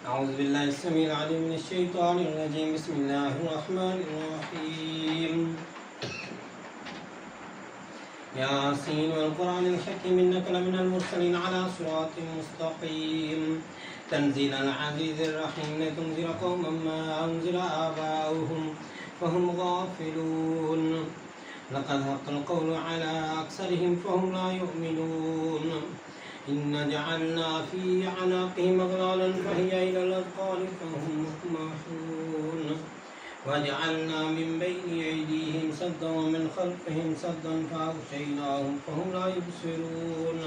أعوذ بالله السميع العليم من الشيطان الرجيم. بسم الله الرحمن الرحيم. ياسين والقرآن الحكيم إنك لمن المرسلين على صراط مستقيم تنزيل العزيز الرحيم لتنذر قوما ما أنذر آباؤهم فهم غافلون لقد حق القول على أكثرهم فهم لا يؤمنون إنا جعلنا في أعناقهم أغلالا فهي إلى الأذقان فهم مقمحون وجعلنا من بين أيديهم سدا ومن خلفهم سدا فأغشيناهم فهم لا يبصرون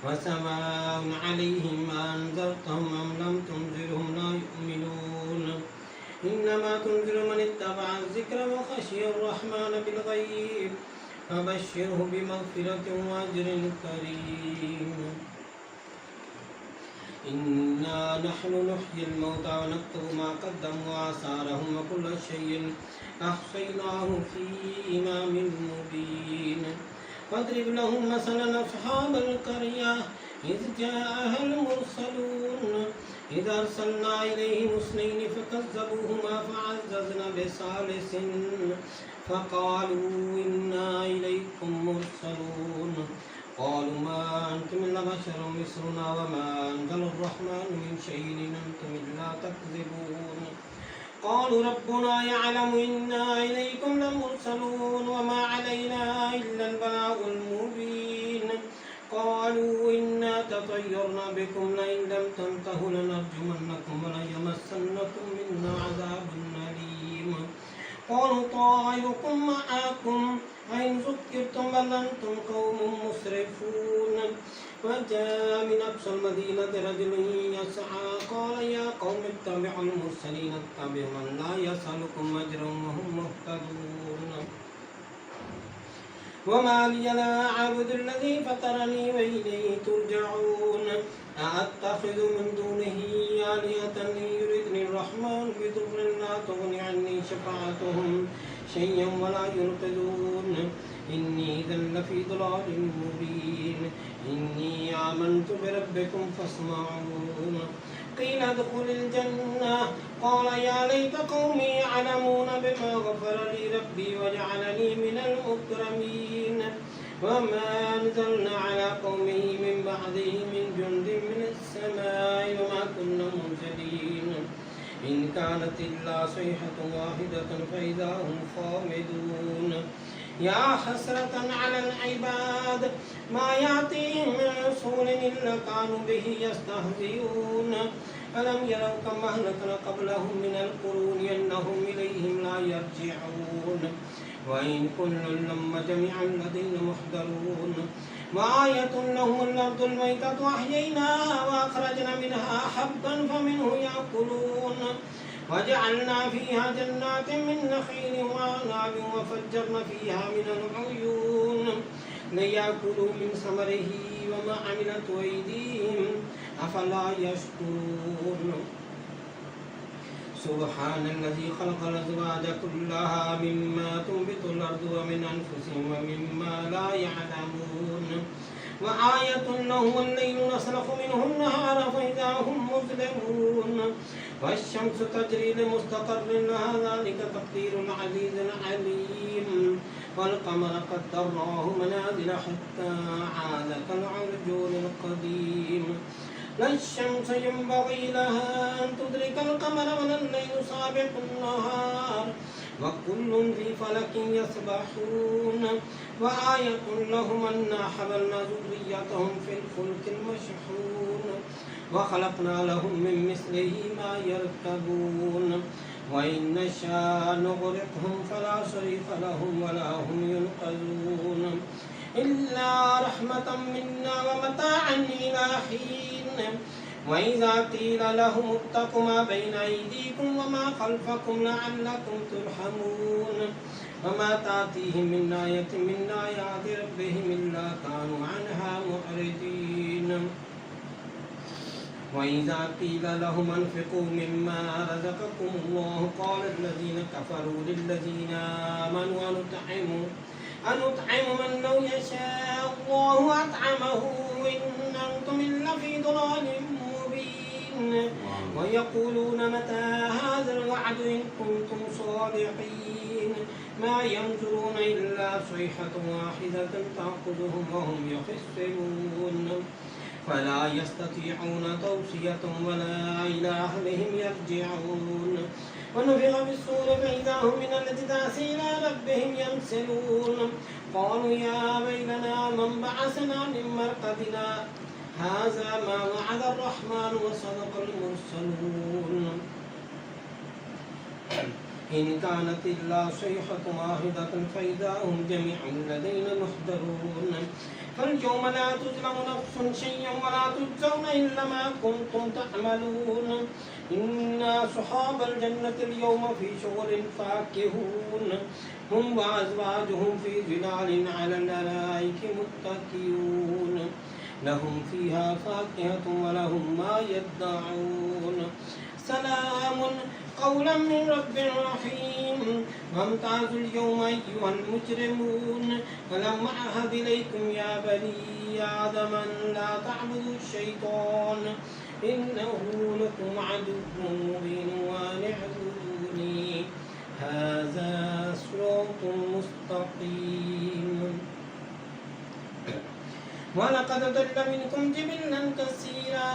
وسواء عليهم أأنذرتهم أم لم تنذرهم لا يؤمنون إنما تنذر من اتبع الذكر وخشي الرحمن بالغيب فبشره بمغفرة وأجر كريم. إنا نحن نحيي الموتى ونكتب ما قدموا وآثارهم وكل شيء أحصيناه في إمام مبين. واضرب لهم مثلا أصحاب القرية إذ جاءها المرسلون إذ أرسلنا إليهم اثنين فكذبوهما فعززنا بثالث فقالوا إنا إليكم مرسلون قالوا ما أنتم إلا بشر مثلنا وما أنزل الرحمن من شيء إن أنتم إلا تكذبون قالوا ربنا يعلم إنا إليكم لمرسلون وما علينا إلا البلاغ المبين قالوا إنا تطيرنا بكم لئن لم تنتهوا لنرجمنكم وليمسنكم منا عذاب أليم قالوا طائركم معكم أئن ذكرتم بل أنتم قوم مسرفون وجاء من أقصى المدينة رجل يسعى قال يا قوم اتبعوا المرسلين اتبعوا من لا يسألكم أجرا وهم مهتدون وما لي لا أعبد الذي فطرني وإليه ترجعون أأتخذ من دونه آلهة إن يردني الرحمن بضر لا تغن عني شفاعتهم شيئا ولا ينقذون إني إذا لفي ضلال مبين إني آمنت بربكم فاسمعون قيل ادخل الجنة قال يا ليت قومي يعلمون بما غفر لي ربي وجعلني من المكرمين وما أنزلنا على قومه من بعده من جند من السماء وما كنا منزلين إن كانت إلا صيحة واحدة فإذا هم خامدون يا حسرة على العباد ما يأتيهم من رسول إلا كانوا به يستهزئون ألم يروا كم أهلكنا قبلهم من القرون أنهم إليهم لا يرجعون وإن كل لما جميعا لدينا محضرون وآية لهم الأرض الميتة أحييناها وأخرجنا منها حبا فمنه يأكلون وجعلنا فيها جنات من نخيل وأعناب وفجرنا فيها من العيون ليأكلوا من ثمره وما عملت أيديهم أفلا يشكرون سبحان الذي خلق الأزواج كلها مما تنبت الأرض ومن أنفسهم ومما لا يعلمون وآية لهم الليل نسلخ منه النهار فإذا هم مظلمون والشمس تجري لمستقر لها ذلك تقدير العزيز العليم والقمر قدرناه منازل حتى عاد كالعرجون القديم لا الشمس ينبغي لها أن تدرك القمر ولا الليل سابق النهار وكل في فلك يسبحون وآية لهم أنا حملنا ذريتهم في الفلك المشحون وخلقنا لهم من مثله ما يركبون وإن نشاء نغرقهم فلا صريخ لهم ولا هم ينقذون إلا رحمة منا ومتاعا إلى حين وإذا قيل لهم اتقوا ما بين أيديكم وما خلفكم لعلكم ترحمون وما تأتيهم من آية من آيات ربهم إلا كانوا عنها معرضين وإذا قيل لهم أنفقوا مما رزقكم الله قال الذين كفروا للذين آمنوا أنطعم من لو يشاء الله أطعمه إن أنتم إلا في ضلال مبين ويقولون متى هذا الوعد إن كنتم صادقين ما ينظرون إلا صيحة واحدة تأخذهم وهم يخصمون فلا يستطيعون توصية ولا إلى أهلهم يرجعون ونفخ في الصور فإذا هم من الأجداث إلى ربهم ينسلون قالوا يا ويلنا من بعثنا من مرقدنا هذا ما وعد الرحمن وصدق المرسلون إن كانت إلا صيحة واحدة فإذا هم جميع لدينا محضرون فاليوم لا تظلم نفس شيئا ولا تجزون إلا ما كنتم تعملون إن أصحاب الجنة اليوم في شغل فاكهون هم وأزواجهم في ظلال على الأرائك متكئون لهم فيها فاكهة ولهم ما يدعون سلام قولا من رب رحيم وامتازوا اليوم أيها المجرمون ألم أعهد إليكم يا بني آدم أن لا تعبدوا الشيطان إنه لكم عدو مبين وأن اعبدوني هذا صراط مستقيم ولقد ضل منكم جبلا كثيرا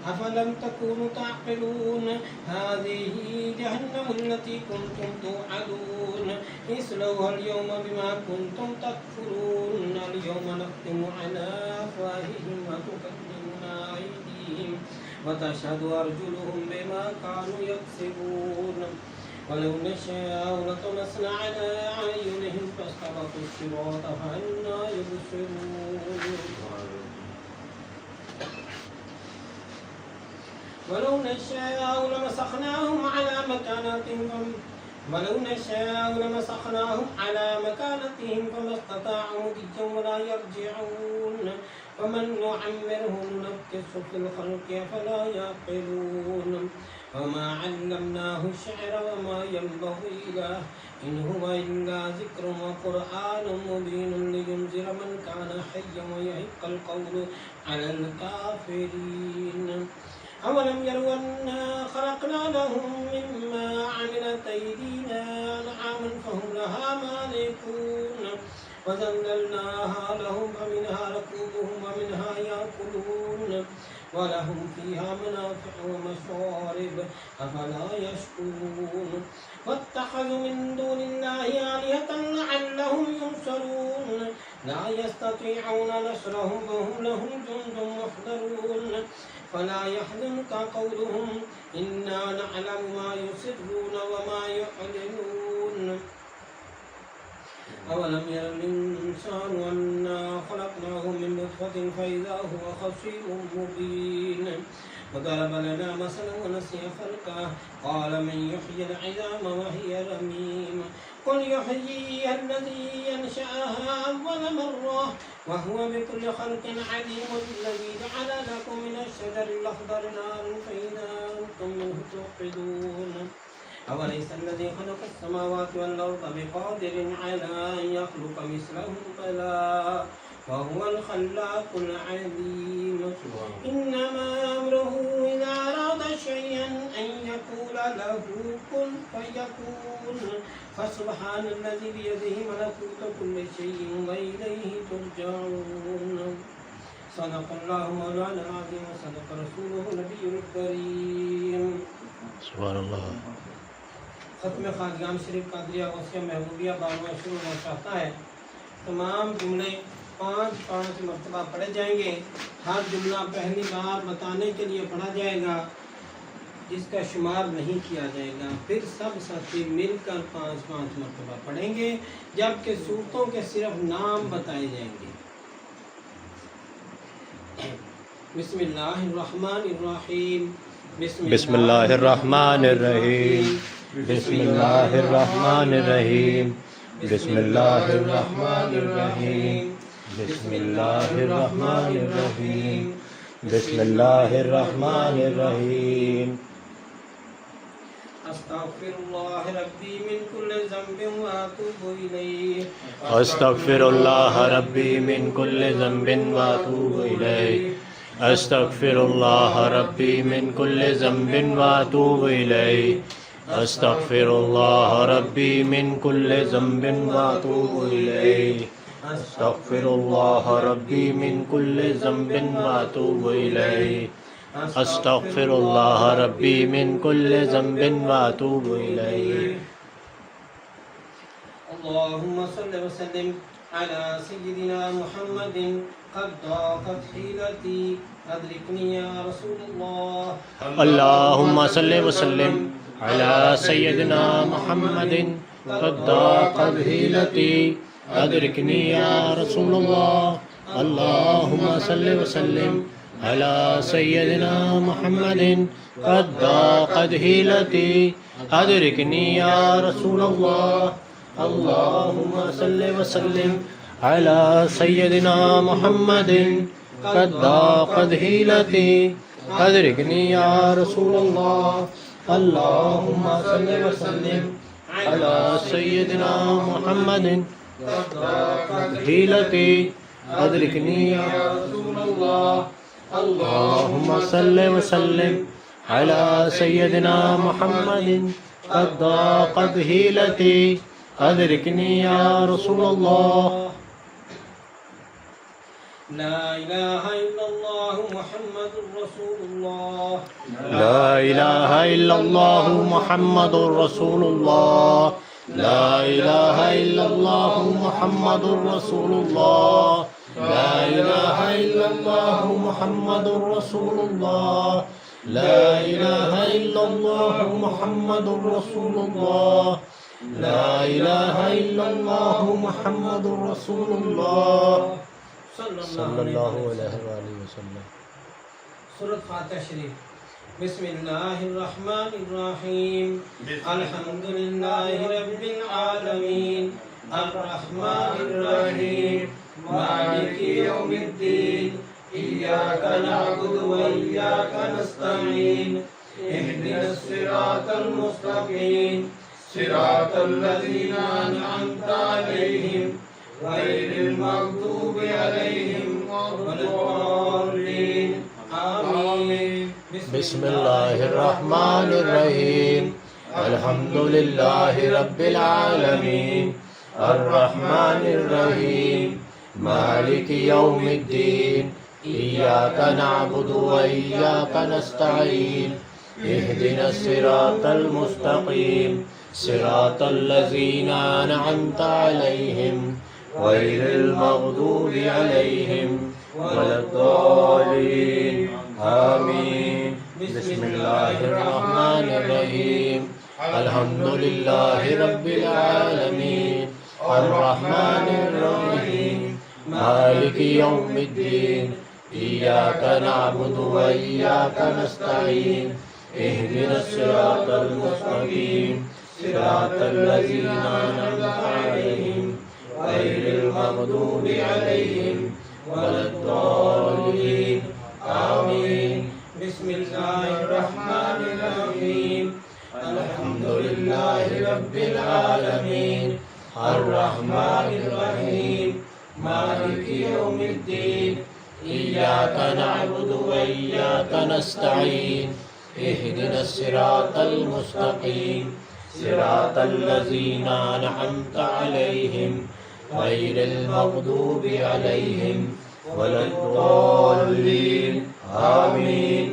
أفلم تكونوا تعقلون هذه جهنم التي كنتم توعدون اصلوها اليوم بما كنتم تكفرون اليوم نختم على أفواههم وتكلمنا أيديهم وتشهد أرجلهم بما كانوا يكسبون ولو نشاء لطمسنا على أعينهم فاستبقوا الصراط فأنى يبصرون ولو نشاء لمسخناهم على مكانتهم فما استطاعوا مضيا ولا يرجعون ومن نعمره ننكسه في الخلق أفلا يعقلون وما علمناه الشعر وما ينبغي له إن هو إلا ذكر وقرآن مبين لينذر من كان حيا ويحق القول على الكافرين أولم يروا أنا خلقنا لهم مما عملت أيدينا أنعاما فهم لها مالكون وذللناها لهم فمنها ركوبهم ومنها يأكلون ولهم فيها منافع ومشارب أفلا يشكرون واتخذوا من دون الله آلهة لعلهم ينصرون لا يستطيعون نصرهم وهم لهم جند محضرون فلا يحزنك قولهم إنا نعلم ما يسرون وما يعلنون أولم ير الإنسان أنا خلقناه من نطفة فإذا هو خصيم مبين وضرب لنا مثلا ونسي خلقه قال من يحيي العظام وهي رميم قل يحييها الذي ينشأها أول مرة وهو بكل خلق عليم الذي جعل لكم من الشجر الأخضر نارا فإذا أنتم منه توقدون أوليس الذي خلق السماوات والأرض بقادر على أن يخلق مثلهم بلى وهو الخلاق العليم إنما أمره إذا أراد شيئا أن يقول له كن فيكون فسبحان الذي بيده ملكوت كل شيء وإليه ترجعون صدق الله مولانا العظيم وصدق رسوله النبي الكريم سبحان الله ख़त्म ख़ादियाम शरीफ कादरिया वसिया महबूबिया बारवा शुरू होना चाहता है। तमाम जुमले 5-5 मरतबा पढ़े जाएंगे। हर जुमला पहली बार बताने के लिए पढ़ा जाएगा जिसका शुमार नहीं किया जाएगा। फिर सब साथी मिलकर 5-5 मरतबा पढ़ेंगे जबकि सूरतों के सिर्फ नाम बताए जाएंगे। बिस्मिल्लाहिर्रहमानिर्रहीम बिस्मिल्लाहिर्रहमानिर्रहीम बिस्मिल्लाहिर्रहमानिर्रहीम बिस्मिल्लाहिर्रहमानिर्रहीम बिस्मिल्लाहिर्रहमानिर्रहीम बिस्मिल्लाहिर्रहमानिर्रहीम अस्तगफिरुल्लाह रब्बी मिन कुल्लि ज़ंबिन व अतूबु इलैहि अस्तगफिरुल्लाह रब्बी मिन कुल्लि ज़ंबिन व अतूबु इलैहि अस्तगफिरुल्लाह रब्बी मिन कुल्लि ज़ंबिन व अतूबु इलैहि अस्तगफिरुल्लाह रब्बी मिन कुल्लि ज़ंबिन व अतूबु इलैहि अस्तगफिरुल्लाह रब्बी मिन कुल्लि ज़ंबिन व अतूबु इलैहि अस्तगफिरुल्लाह रब्बी मिन कुल्लि ज़ंबिन व अतूबु इलैहि। अल्लाहुम्मा सल्लि व सल्लिम अला सय्यिदिना मुहम्मदिन क़द ज़ाक़त हीलती अदरिकनी या रसूलल्लाह। अल्लाहुम्मा सल्लि व सल्लिम अला सय्यिदिना मुहम्मदिन क़द ज़ाक़त हीलती अदरिकनी या रसूलल्लाह। अल्लाहुम्मा सल्लि व सल्लिम अला सय्यिदिना मुहम्मदिन क़द ज़ाक़त हीलती अदरिकनी या रसूलल्लाह। अल्लाहुम्मा सल्लि व सल्लिम अला सय्यिदिना मुहम्मदिन क़द ज़ाक़त हीलती अदरिकनी या रसूलल्लाह। अल्लाहुम्मा सल्लि व सल्लिम अला सय्यिदिना मुहम्मदिन क़द ज़ाक़त हीलती अदरिकनी या रसूलल्लाह। अल्लाहुम्मा सल्लि व सल्लिम अला सय्यिदिना मुहम्मदिन क़द ज़ाक़त हीलती अदरिकनी या रसूलल्लाह। ला इलाहा इल्लल्लाह मुहम्मदुर रसूलुल्लाह। ला इलाहा इल्लल्लाह मुहम्मदुर रसूलुल्लाह। ला इलाहा इल्लल्लाह मुहम्मदुर रसूलुल्लाह। ला इलाहा इल्लल्लाह मुहम्मदुर रसूलुल्लाह। ला इलाहा इल्लल्लाह मुहम्मदुर रसूलुल्लाह। ला इलाहा इल्लल्लाह मुहम्मदुर रसूलुल्लाह सल्लल्लाहु अलैहि वसल्लम। सूरत फातिहा शरीफ। बिस्मिल्लाहिर्रहमानिर्रहीम। अल्हम्दुलिल्लाहि रब्बिल आलमीन अर्रहमानिर्रहीम मालिकि यौमिद्दीन इय्याका नअबुदु व इय्याका नस्तईन इहदिनस सिरातल मुस्तकीम सिरातल लज़ीना अनअमता अलैहिम गैरिल मग़दूबि अलैहिम वलद्दाल्लीन आमीन। बिस्मिल्लाहिर्रहमानिर्रहीम। अल्हम्दुलिल्लाहि रब्बिल आलमीन अर्रहमानिर्रहीम मालिकि यौमिद्दीन इय्याका नअबुदु व इय्याका नस्तईन इहदिनस सिरातल मुस्तकीम सिरातल लज़ीना अनअमता अलैहिम गैरिल मग़दूबि अलैहिम वलद्दाल्लीन आमीन। बिस्मिल्लाहिर्रहमानिर्रहीम। अल्हम्दुलिल्लाहि रब्बिल आलमीन अर्रहमानिर्रहीम मालिकि यौमिद्दीन इय्याका नअबुदु व इय्याका नस्तईन इहदिनस सिरातल मुस्तकीम सिरातल लज़ीना अनअमता अलैहिम गैरिल मग़दूबि अलैहिम वलद्दाल्लीन आमीन। बिस्मिल्लाहिर्रहमानिर्रहीम। अल्हम्दुलिल्लाहि रब्बिल आलमीन अर्रहमानिर्रहीम मालिकि यौमिद्दीन इय्याका नअबुदु व इय्याका नस्तईन इहदिनस सिरातल मुस्तकीम सिरातल लज़ीना अनअमता अलैहिम गैरिल मग़दूबि अलैहिम वलद्दाल्लीन आमीन।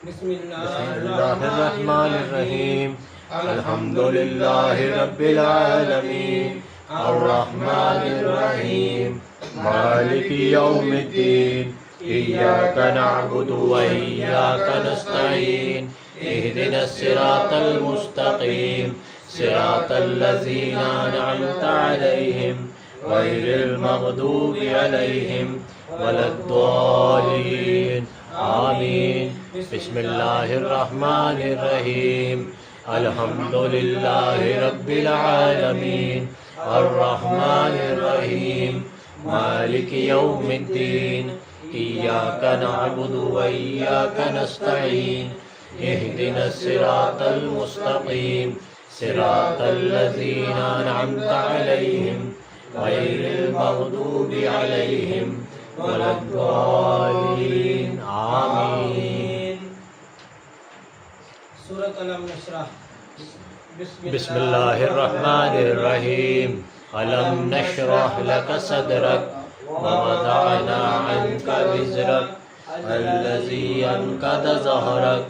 बिस्मिल्लाहिर्रहमानिर्रहीम। अल्हम्दुलिल्लाहि रब्बिल आलमीन अर्रहमानिर्रहीम मालिकि यौमिद्दीन इय्याका नअबुदु व इय्याका नस्तईन इहदिनस सिरातल मुस्तकीम सिरातल लज़ीना अनअमता अलैहिम गैरिल मग़दूबि अलैहिम वलद्दाल्लीन आमीन। बिस्मिल्लाहिर्रहमानिर्रहीम। अल्हम्दुलिल्लाहि रब्बिल आलमीन अर्रहमानिर्रहीम मालिकि यौमिद्दीन इय्याका नअबुदु व इय्याका नस्तईन इहदिनस सिरातल मुस्तकीम सिरातल लज़ीना अनअमता अलैहिम गैरिल मग़दूबि अलैहिम वलद्दालिन आमीन। सूरत अलम नशरह। बिस्मिल्लाहिर्रहमानिर्रहीम। अलम नशरह लक सदरक व वदअना अन्का विज़रक अल्लज़ी अन्क़द ज़हरक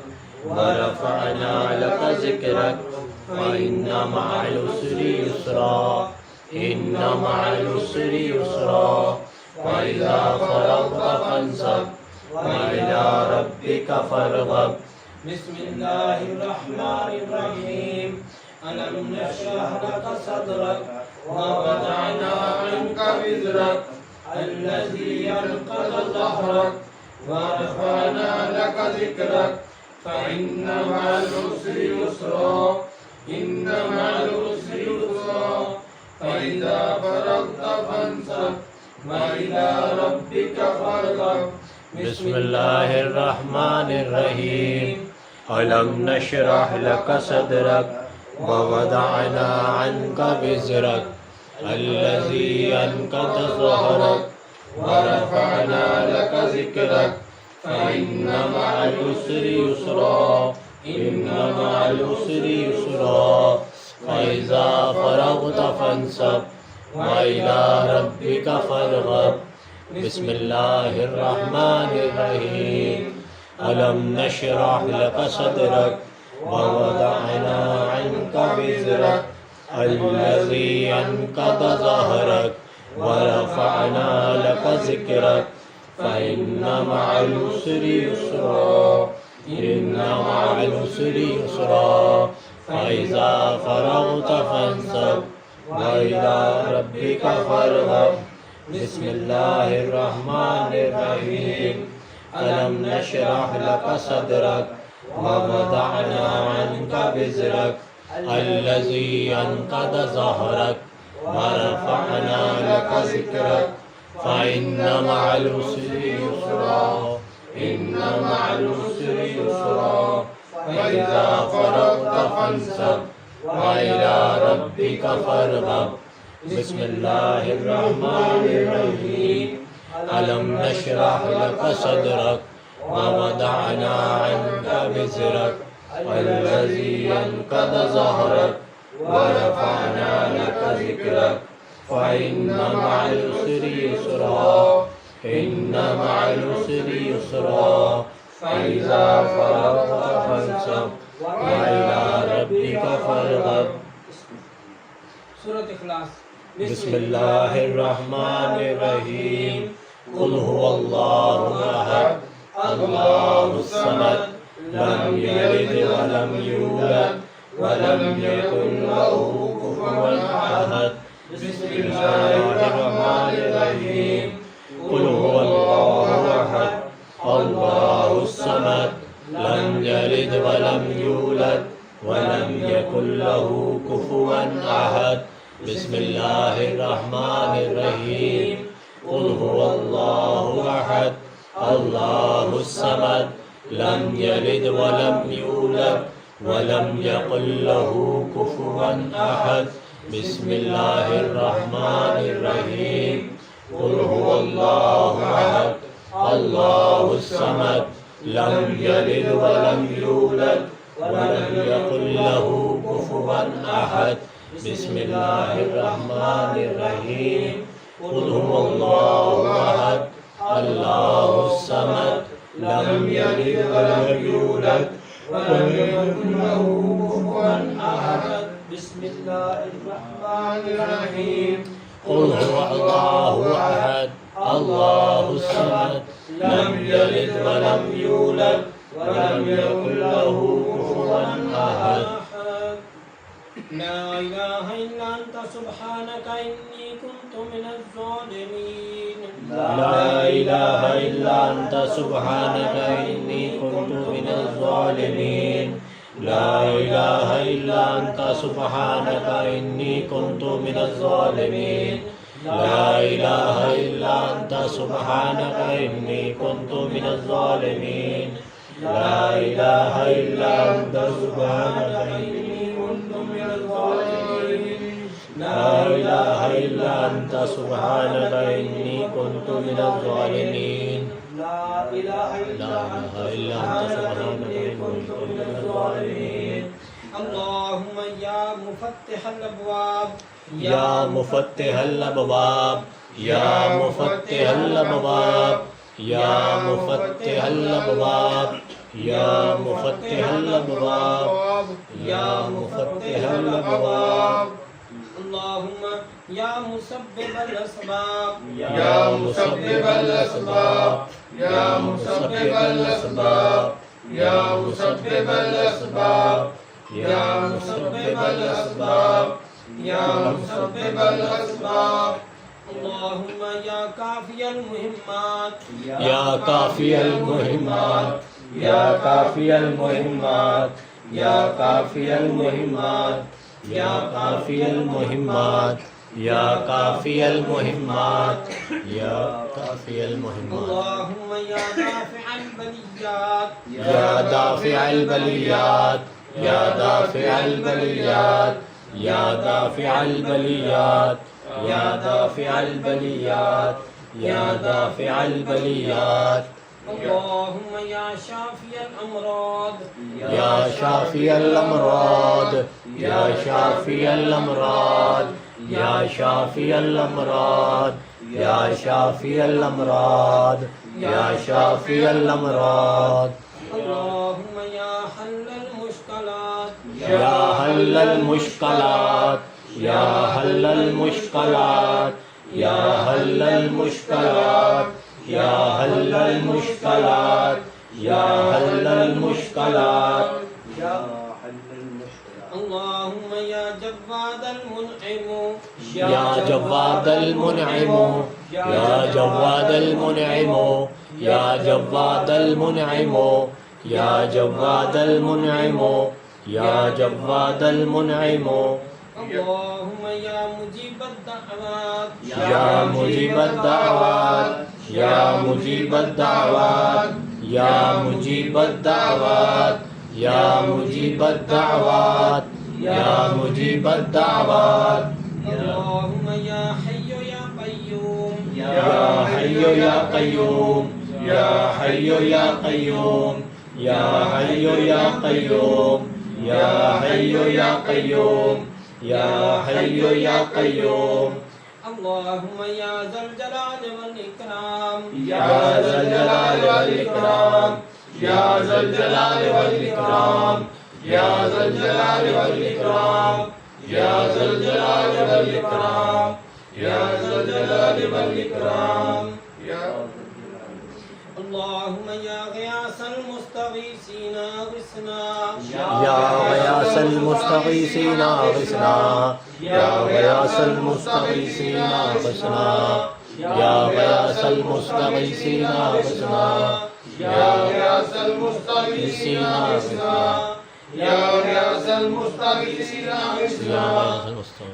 व रफ़अना लक ज़िक्रक फ़इन्ना मअल उसरि युस्रा इन्ना मअल उसरि युस्रा फ़इज़ा फ़रग़्त फ़ंसब व इला रब्बिका फ़रग़ब। बिस्मिल्लाहिर्रहमानिर्रहीम। अलम नशरह लक सदरक व वदअना अन्का विज़रक अल्लज़ी अन्क़द ज़हरक व रफ़अना लक ज़िक्रक फ़इन्ना मअल उसरि युस्रा इन्ना मअल उसरि युस्रा फ़इज़ा फ़रग़्त फ़ंसब व इला रब्बिका फ़रग़ब। बिस्मिल्लाहिर्रहमानिर्रहीम। अलम नशरह लक सदरक व वदअना अन्का विज़रक अल्लज़ी अन्क़द ज़हरक व रफ़अना लक ज़िक्रक फ़इन्ना मअल उसरि युस्रा इन्ना मअल उसरि युस्रा फ़इज़ा फ़रग़्त फ़ंसब व इला रब्बिका फ़रग़ब। बिस्मिल्लाहिर्रहमानिर्रहीम। अलम नशरह लक सदरक व वदअना अन्का विज़रक अल्लज़ी अन्क़द ज़हरक व रफ़अना लक ज़िक्रक फ़इन्ना मअल उसरि युस्रा इन्ना मअल उसरि युस्रा फ़इज़ा फ़रग़्त फ़ंसब व इला रब्बिका फ़रग़ब। बिस्मिल्लाहिर्रहमानिर्रहीम। अलम नशरह लक सदरक व वदअना अन्का विज़रक अल्लज़ी अन्क़द ज़हरक व रफ़अना लक ज़िक्रक फ़इन्ना मअल उसरि युस्रा इन्ना मअल उसरि युस्रा फ़इज़ा फ़रग़्त फ़ंसब व इला रब्बिका फ़रग़ब। बिस्मिल्लाहिर्रहमानिर्रहीम। अलम नशरह लक सदरक व वदअना अन्का विज़रक अल्लज़ी अन्क़द ज़हरक व रफ़अना लक ज़िक्रक फ़इन्ना मअल उसरि युस्रा इन्ना मअल उसरि युस्रा फ़इज़ा फ़रग़्त फ़ंसब व इला रब्बिका फ़रग़ब। सूरत इखलास। बिस्मिल्लाहिर्रहमानिर्रहीम। कुल हुवल्लाहु अहद अल्लाहुस समद लम यलिद व लम यूलद व लम यकुल लहू कुफुवन अहद। बिस्मिल्लाहिर्रहमानिर्रहीम। कुल हुवल्लाहु अहद अल्लाहुस समद लम यलिद व लम यूलद व लम यकुल लहू कुफुवन अहद। बिस्मिल्लाहिर्रहमानिर्रहीम। कुल हुवल्लाहु अहद अल्लाहुस समद लम यलिद व लम यूलद व लम यकुल लहू कुफुवन अहद। बिस्मिल्लाहिर्रहमानिर्रहीम। कुल हुवल्लाहु अहद अल्लाहुस समद लम यलिद व लम यूलद व लम यकुल लहू कुफुवन अहद। बिस्मिल्लाहिर्रहमानिर्रहीम। कुल हुवल्लाहु अहद अल्लाहुस समद लम यलिद व लम यूलद व लम यकुल लहू कुफुवन अहद। बिस्मिल्लाहिर्रहमानिर्रहीम। कुल हुवल्लाहु अहद अल्लाहुस समद लम यलिद व लम यूलद व लम यकुल लहू कुफुवन अहद। لا إله إلا أنت سبحانك إني كنت من الظالمين. لا إله إلا أنت سبحانك إني كنت من الظالمين. لا إله إلا أنت سبحانك إني كنت من الظالمين. لا إله إلا أنت سبحانك إني كنت من الظالمين. لا إله إلا أنت سبحانك إني كنت من الظالمين. لا إله إلا इल्ला अंता सुब्हानक इन्नी कुन्तु मिनज़ ज़ालिमीन। ला इलाहा इल्ला अंता सुब्हानक इन्नी कुन्तु मिनज़ ज़ालिमीन। अल्लाहुम्मा या मुफ़त्तिहल अब्वाब या मुफ़त्तिहल अब्वाब या मुफ़त्तिहल अब्वाब या मुफ़त्तिहल अब्वाब या मुफ़त्तिहल अब्वाब या मुफ़त्तिहल अब्वाब। अल्लाहुम्मा या मुसब्बिबल असबाब या मुसब्बिबल असबाब या मुसब्बिबल असबाब या मुसब्बिबल असबाब या मुसब्बिबल असबाब या मुसब्बिबल असबाब। अल्लाहुम्मा या काफियल मुहिम्मात या काफियल मुहिम्मात या काफियल मुहिम्मात या काफियल मुहिम्मात या काफियल मुहिम्मात या काफियल मुहिम्मात या काफियल मुहिम्मात। अल्लाहुम्मा या दाफिअल बलियात या दाफिअल बलियात या दाफिअल बलियात या दाफिअल बलियात या दाफिअल बलियात या दाफिअल बलियात। अल्लाहुम्मा या शाफियल अमराद या शाफियल अमराद या शाफियल अमराद या शाफियल अमराद या शाफियल अमराद या शाफियल अमराद। अल्लाहुम्मा या हल्लल मुश्किलात या हल्लल मुश्किलात या हल्लल मुश्किलात या हल्लल मुश्किलात या हल्लल मुश्किलात या हल्लल मुश्किलात। अल्लाहुम्मा या जव्वादल मुनइम या जव्वादल मुनइम या जव्वादल मुनइम या जव्वादल मुनइम या जव्वादल मुनइम या जव्वादल मुनइम। अल्लाहुम्मा या मुजीबद दअवात या मुजीबद दअवात या मुजीबद दअवात या मुजीबद दअवात या मुजीबद दअवात या मुजीबद दअवात। अल्लाहुम्मा या हय्यु या क़य्यूम या हय्यु या क़य्यूम या हय्यु या क़य्यूम या हय्यु या क़य्यूम या हय्यु या क़य्यूम या हय्यु या क़य्यूम। अल्लाहुम्मा या ज़ल जलाल वल इकराम या ज़ल जलाल वल इकराम या ज़ल जलाल वल इकराम या ज़ल जलाल वल इकराम या ज़ल जलाल वल इकराम या ज़ल जलाल वल इकराम। अल्लाहुम्मा या ग़ियासल मुस्तगीसीन अग़िस्ना या ग़ियासल मुस्तगीसीन अग़िस्ना या ग़ियासल मुस्तगीसीन अग़िस्ना या ग़ियासल मुस्तगीसीन अग़िस्ना या ग़ियासल मुस्तगीसीन अग़िस्ना या ग़ियासल मुस्तगीसीन अग़िस्ना।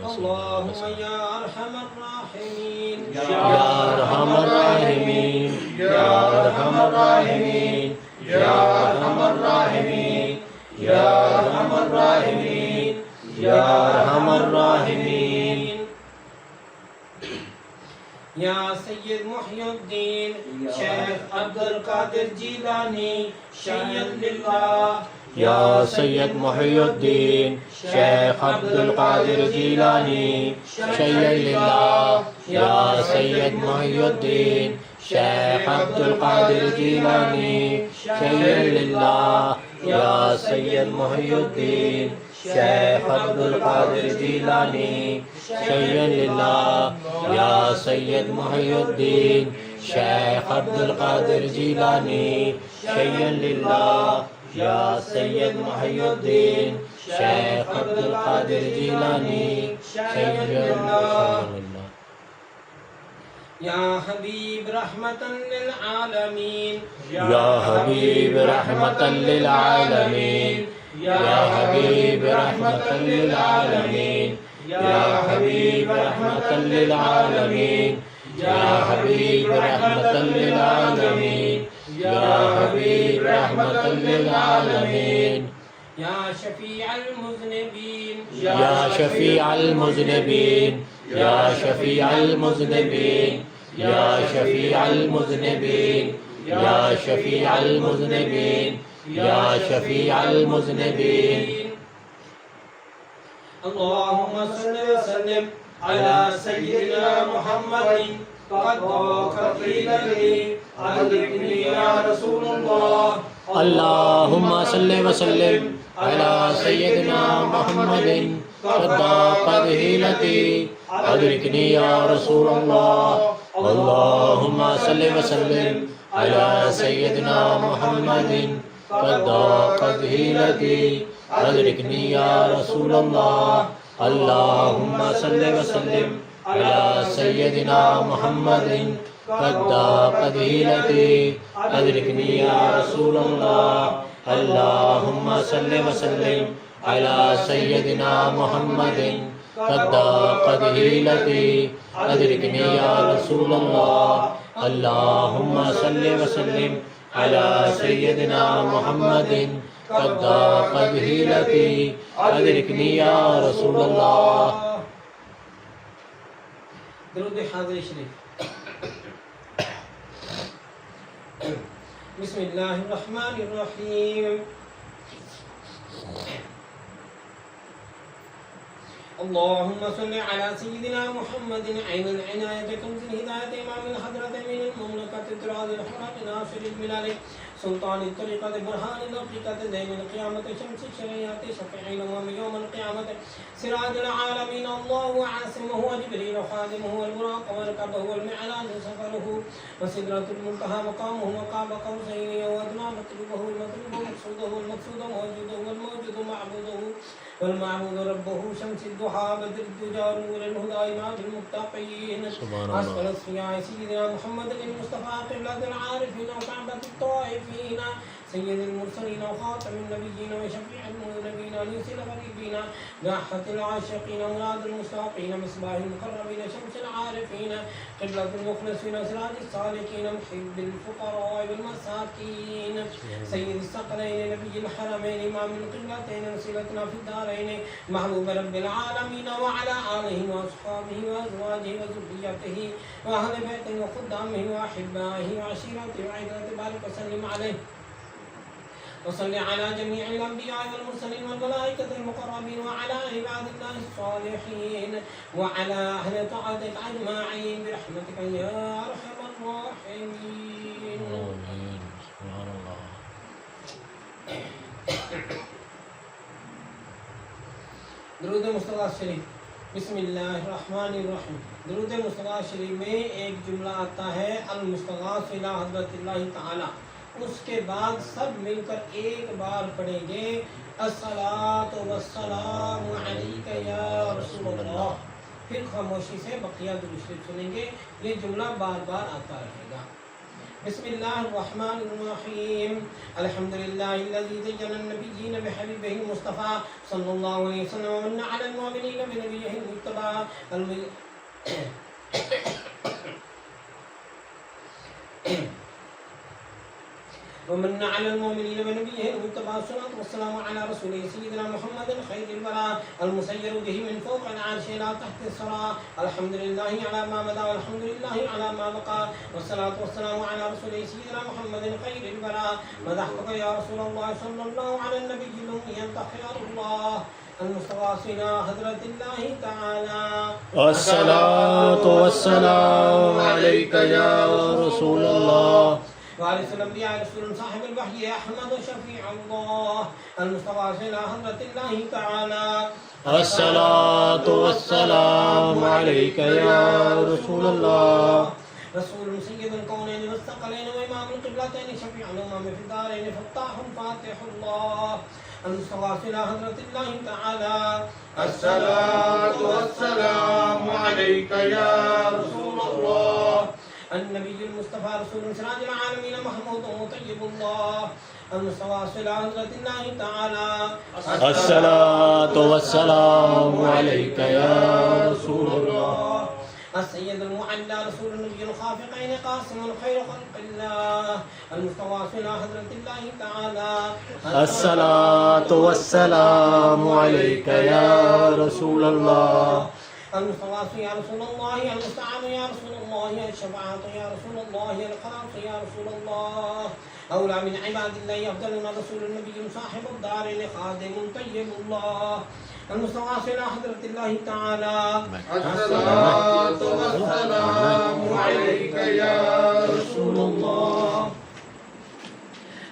अल्लाहुम्मा या अरहमर राहिमीन या अरहमर राहिमीन या अरहमर राहिमीन या अरहमर राहिमीन या अरहमर राहिमीन या अरहमर राहिमीन। या सय्यद मुहय्यिद्दीन शेख अब्दुल कादिर जीलानी शय्यद लिल्लाह या सैयद मुहय्यिद्दीन शेख अब्दुल कादिर जीलानी शय्यद लिल्लाह या सैयद मुहय्यिद्दीन शेख अब्दुल कादिर जीलानी शय्यद लिल्लाह या सैयद मुहय्यिद्दीन शेख अब्दुल कादिर जीलानी शय्यद लिल्लाह या सैयद मुहय्यिद्दीन शेख अब्दुल कादिर जीलानी शय्यद लिल्लाह या सैयद मुहय्यिद्दीन शेख अब्दुल कादिर जीलानी शय्यद लिल्लाह। या हबीब रहमतन लिल आलमीन या हबीब रहमतन लिल आलमीन या हबीब रहमतन लिल आलमीन या हबीब रहमतन लिल आलमीन या हबीब रहमतन लिल आलमीन या हबीब रहमतन लिल आलमीन। या शफीअल मुज़निबीन या शफीअल मुज़निबीन या शफीअल मुज़निबीन या शफीअल मुज़निबीन या शफीअल मुज़निबीन या शफीअल मुज़निबीन। اللهم صل وسلم على سيدنا محمد قد ضاقت حيلتي أدركني يا رسول الله اللهم صل وسلم على سيدنا محمد قد ضاقت حيلتي أدركني يا رسول الله اللهم صل وسلم على سيدنا محمد قد ضاقت حيلتي أدركني يا رسول الله اللهم صل وسلم على سيدنا محمد قد ضاقت حيلتي أدركني يا رسول الله اللهم صل وسلم على سيدنا محمد قد ضاقت حيلتي أدركني يا رسول الله اللهم صل وسلم على سيدنا محمد قد ضاقت حيلتي أدركني يا رسول الله. درود حاضر شریف. بسم الله الرحمن الرحيم. اللهم صل على سيدنا محمد عين العناية كنز الهداية إمام الحضرة من المملكة الطراز الحرام ناصر البلاد سلطان الطريقة برهان الحقيقة زين القيامة شمس الشريعة شفيع الأمم يوم القيامة سراج العالمين الله وعاصمه وجبريل خادمه والبراق وركبه والمعراج سفره وسدرة المنتهى مقامه وقاب قوسين وأدنى مطلوبه المطلوب مقصوده المقصود موجوده والموجود معبوده والمعبود ربه شمس الضحى بدر الدجى نور الهدى إمام المتقين أسفل الصياع سيدنا محمد المصطفى قبلة العارفين وكعبة الطائفين سيد المرسلين وخاتم النبيين وشفيع المذنبين أنيس الغريبين ناحة العاشقين مراد المستوقين مصباح المقربين شمس العارفين قبلة المخلصين سراج الصالحين محب الفقراء والمساكين سيد الثقلين نبي الحرمين إمام القبلتين وسيلتنا في الدارين محبوب رب العالمين وعلى آله وأصحابه وأزواجه وذريته وأهل بيته وخدامه وأحبائه وعشيرته وعيدته بارك وسلم عليه وصل على جميع الأنبياء والمرسلين والملائكة المقربين وعلى عباد الله الصالحين وعلى أهل طاعتك أجمعين برحمتك يا أرحم الراحمين. آمين. سبحان الله. दरूद मुस्तफ़ा शरीफ. बिस्मिल्लाहिर्रहमानिर्रहीम. दरूद मुस्तफ़ा शरीफ में एक जुमला आता है अल मुस्तग़ाफ़ इला हज़रतिल्लाह ताला. उसके बाद सब मिलकर एक बार पढ़ेंगे अस्सलातु वस्सलामु अलैका या रसूलल्लाह. फिर खामोशी से बकिया दुरूद शरीफ सुनेंगे. ये जुमला बार बार आता रहेगा. बिस्मिल्लाहिर्रहमानिर्रहीम. अल्हम्दुलिल्लाहिल्लज़ी ज़य्यना अन्नबिय्यीन बिहबीबिहिल मुस्तफ़ा सल्लल्लाहु अलैहि वसल्लम व मन्ना अलल मुमिनीन बिनबिय्यिहिल मुज्तबा ومن على المؤمنين بنبيه المتبع الصلاة والسلام على رسوله سيدنا محمد خير البراء المسير به من فوق العرش إلى تحت الثرى. الحمد لله على ما مضى والحمد لله على ما بقى والصلاة والسلام على رسوله سيدنا محمد خير البراء. مدحتك يا رسول الله صلى الله على النبي الأمي خيار الله المصطفى سيدنا حضرة الله تعالى. الصلاة والسلام عليك يا رسول الله. وارث الأنبياء رسول صاحب الوحي أحمد شفيع الله المصطفى سيدنا حضرة الله تعالى. الصلاة والسلام عليك يا رسول الله. رسول سيد الكونين والثقلين وإمام القبلتين شفيع الأمم في الدارين فتاح فاتح الله المصطفى سيدنا حضرة الله تعالى. الصلاة والسلام عليك يا رسول الله. النبي المصطفى رسول سراج العالمين محمود طيب الله المصطفى سيدنا حضرة الله تعالى. الصلاة والسلام عليك يا رسول الله. السيد المعلى رسول النبي الخافقين قاسم خير خلق الله المصطفى سيدنا حضرة الله تعالى. الصلاة والسلام عليك يا رسول الله. المستغاث يا رسول الله، المستعان يا رسول الله، الشفاعة يا رسول الله، الخلاص يا رسول الله. أولى من عباد الله أفضلنا رسول النبي صاحب الدارين خادم طيب الله. المستغاث إلى حضرة الله تعالى. الصلاة والسلام عليك يا رسول الله.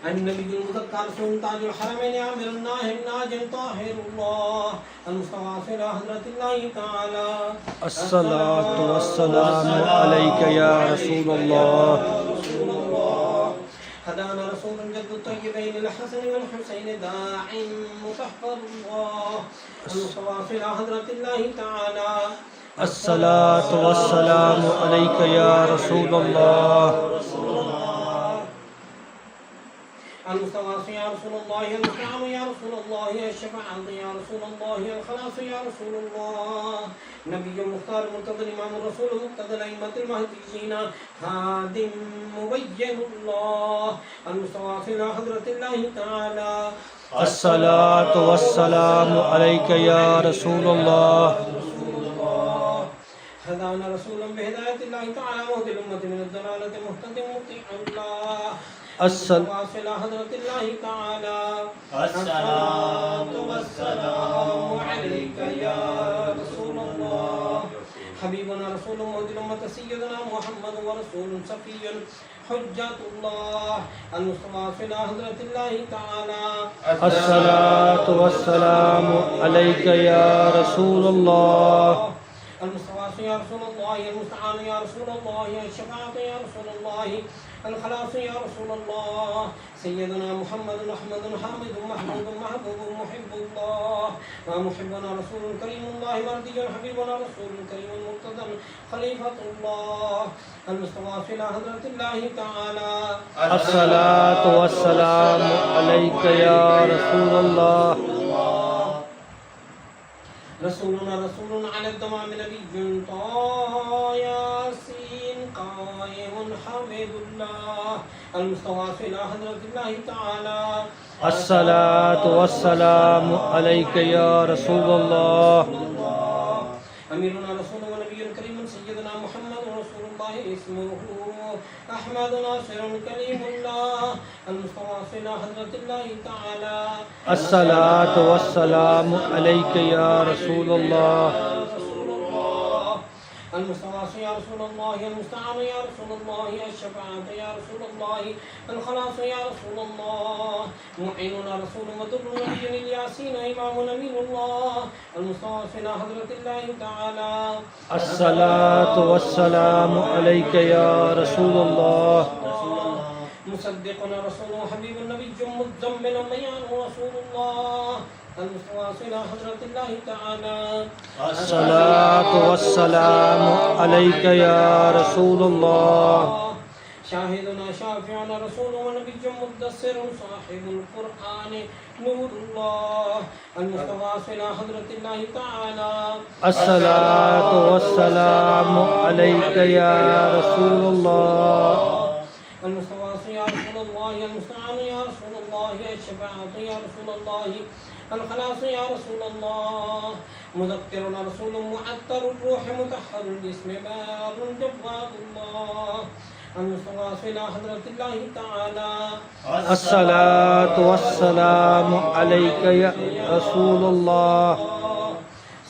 النبي المذكر سلطان الحرمين عامر الناهي الناجي طاهر الله. المستغاث إلى حضرة الله تعالى. الصلاة والسلام عليك يا رسول الله. هدانا رسول الجد الطيبين الحسن والحسين داع مطهر الله. المستغاث إلى حضرة الله تعالى. الصلاة والسلام عليك يا رسول الله. المستغاث يا رسول الله، المستعان يا رسول الله، الشفاعة يا رسول الله، الخلاص يا رسول الله. نبي مختار منتظر إمام الرسول مقتدى الأئمة المهديين خادم مبين الله. المستغاث إلى حضرة الله تعالى. الصلاة والسلام عليك يا رسول الله. هدانا رسولا بهداية الله تعالى وهدى الأمة من الضلالة مهتد مطيع الله. المستغاث إلى حضرة الله تعالى. الصلاة والسلام عليك يا رسول الله. حبيبنا رسول مهدي الأمة سيدنا محمد ورسول صفي حجة الله. المستغاث إلى حضرة الله تعالى. الصلاة والسلام عليك يا رسول الله. المستغاث يا رسول الله، المستعان يا رسول الله، الشفاعة يا رسول الله، الخلاص يا رسول الله. سيدنا محمد أحمد حامد محمود محبوب محب الله. ومحبنا رسول كريم الله مرضي حبيبنا رسول كريم مرتضى خليفة الله. المستغاث إلى حضرة الله تعالى. الصلاة والسلام عليك يا رسول الله. رسولنا رسول على الدوام نبي طه ياسين قائم حميد الله. المستغاث إلى حضرة الله تعالى. الصلاة والسلام عليك يا رسول الله. أميرنا رسول ونبي كريم سيدنا محمد رسول الله اسمه أحمد ناصر كريم الله. المستغاث إلى حضرة الله تعالى. الصلاة والسلام عليك يا رسول الله. المستغاث يا رسول الله، المستعان يا رسول الله، الشفاعة يا رسول الله، الخلاص يا رسول الله. معيننا رسول مدر نبي الياسين إمام أمين الله. المستغاث إلى حضرة الله تعالى. الصلاة والسلام عليك يا رسول الله. مصدقنا رسول حبيب النبي مزمل بيان رسول الله. المستغاث إلى حضرة الله تعالى. الصلاة والسلام عليك يا رسول الله. شاهدنا شافعنا رسول ونبي مدثر صاحب القرآن نور الله. المستغاث إلى حضرة الله تعالى. الصلاة والسلام عليك يا رسول الله. المستغاث يا رسول الله، المستعان يا رسول الله، الشفاعة يا رسول الله، الخلاص يا رسول الله. مذكرنا رسول معطر الروح مطهر الجسم بار جواد الله. المستغاث إلى حضرة الله تعالى. الصلاة والسلام عليك يا رسول الله.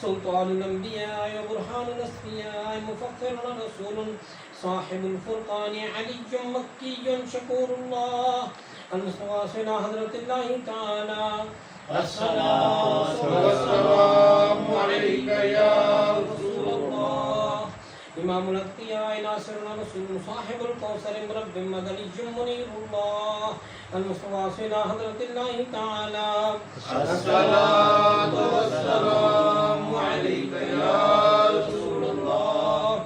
سلطان الأنبياء وبرهان الأصفياء مفخر رسول صاحب الفرقان علي مكي شكور الله. المستغاث إلى حضرة الله تعالى. الصلاة والسلام عليك يا رسول الله. إمام الأتقياء ناصرنا رسول صاحب الكوثر مرب مدني منير الله. المستغاث إلى حضرة الله تعالى. الصلاة والسلام عليك يا رسول الله.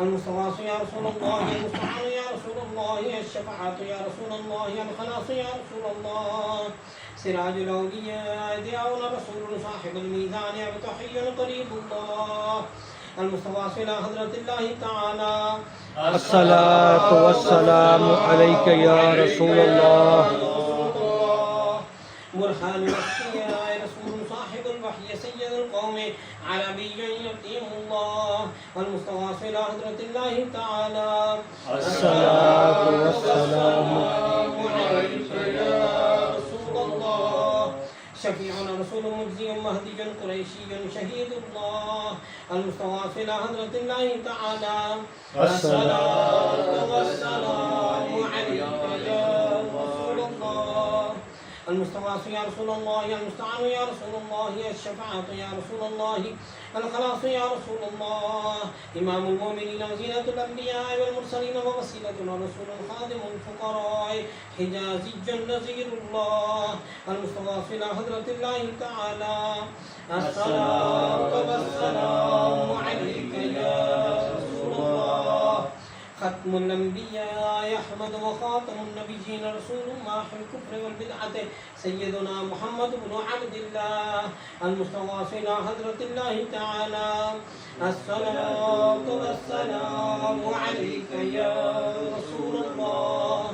المستغاث يا رسول الله، المستعان يا رسول الله، الشفاعة يا رسول الله، الخلاص يا رسول الله. سراج الأولياء ضياؤنا رسول صاحب الميزان وتحي قريب الله. المستغاث إلى حضرة الله تعالى. الصلاة والسلام عليك يا رسول الله. برهان الأصفياء رسول صاحب البحر الوحي سيد القوم عربي يتيم الله المستغاث إلى حضرة الله تعالى الصلاة والسلام عليك يا رسول الله شفيعنا رسول مجزي مهدي قريشي شهيد الله المستغاث إلى حضرة الله تعالى الصلاة والسلام عليك يا رسول الله المستغاث يا رسول الله المستعان يا رسول الله الشفاعة يا رسول الله الخلاص يا رسول الله إمام المؤمنين وزينة الأنبياء والمرسلين ووسيلتنا رسول خادم الفقراء حجازي نذير الله المستغاث إلى حضرة الله تعالى الصلاة والسلام عليك يا رسول الله ختم الأنبياء أحمد وخاتم النبيين رسول الله الكفر والبدعة سيدنا محمد بن عبد الله المستغاث إلى حضرة الله تعالى الصلاة والسلام عليك يا رسول الله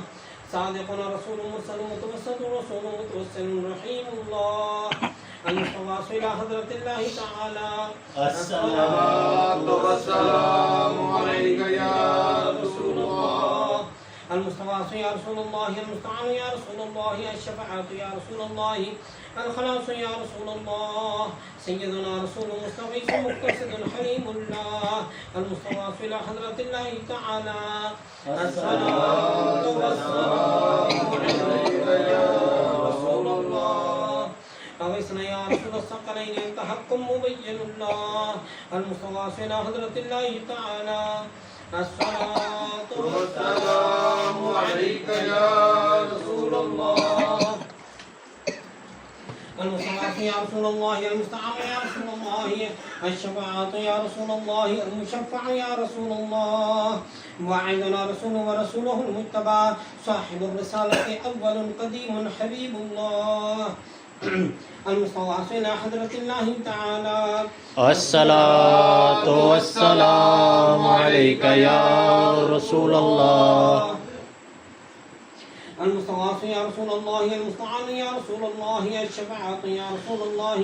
صادقنا رسول مرسل متوسط رسول متوسل رحيم الله المستغاث إلى حضرة الله تعالى الصلاة والسلام عليك يا رسول الله المستغاث يا رسول الله المستعان يا رسول الله الشفاعة يا رسول الله الخلاص يا رسول الله سيدنا رسول مستغيث مقتصد حليم الله المستغاث إلى حضرة الله تعالى الصلاة والسلام عليك يا رسول الله أغثنا يا رسول الثقلين أنت حق مبين الله المستغاث إلى حضرة الله تعالى الصلاة والسلام عليك يا رسول الله المستغاث يا رسول الله المستعان يا رسول الله الشفاعة يا رسول الله المشفع يا رسول الله وعدنا رسول ورسوله المتبع صاحب الرسالة أول قديم حبيب الله المستغاث إلى حضرة الله تعالى الصلاة والسلام عليك يا رسول الله المستغاث يا رسول الله المستعان يا رسول الله الشفاعة يا رسول الله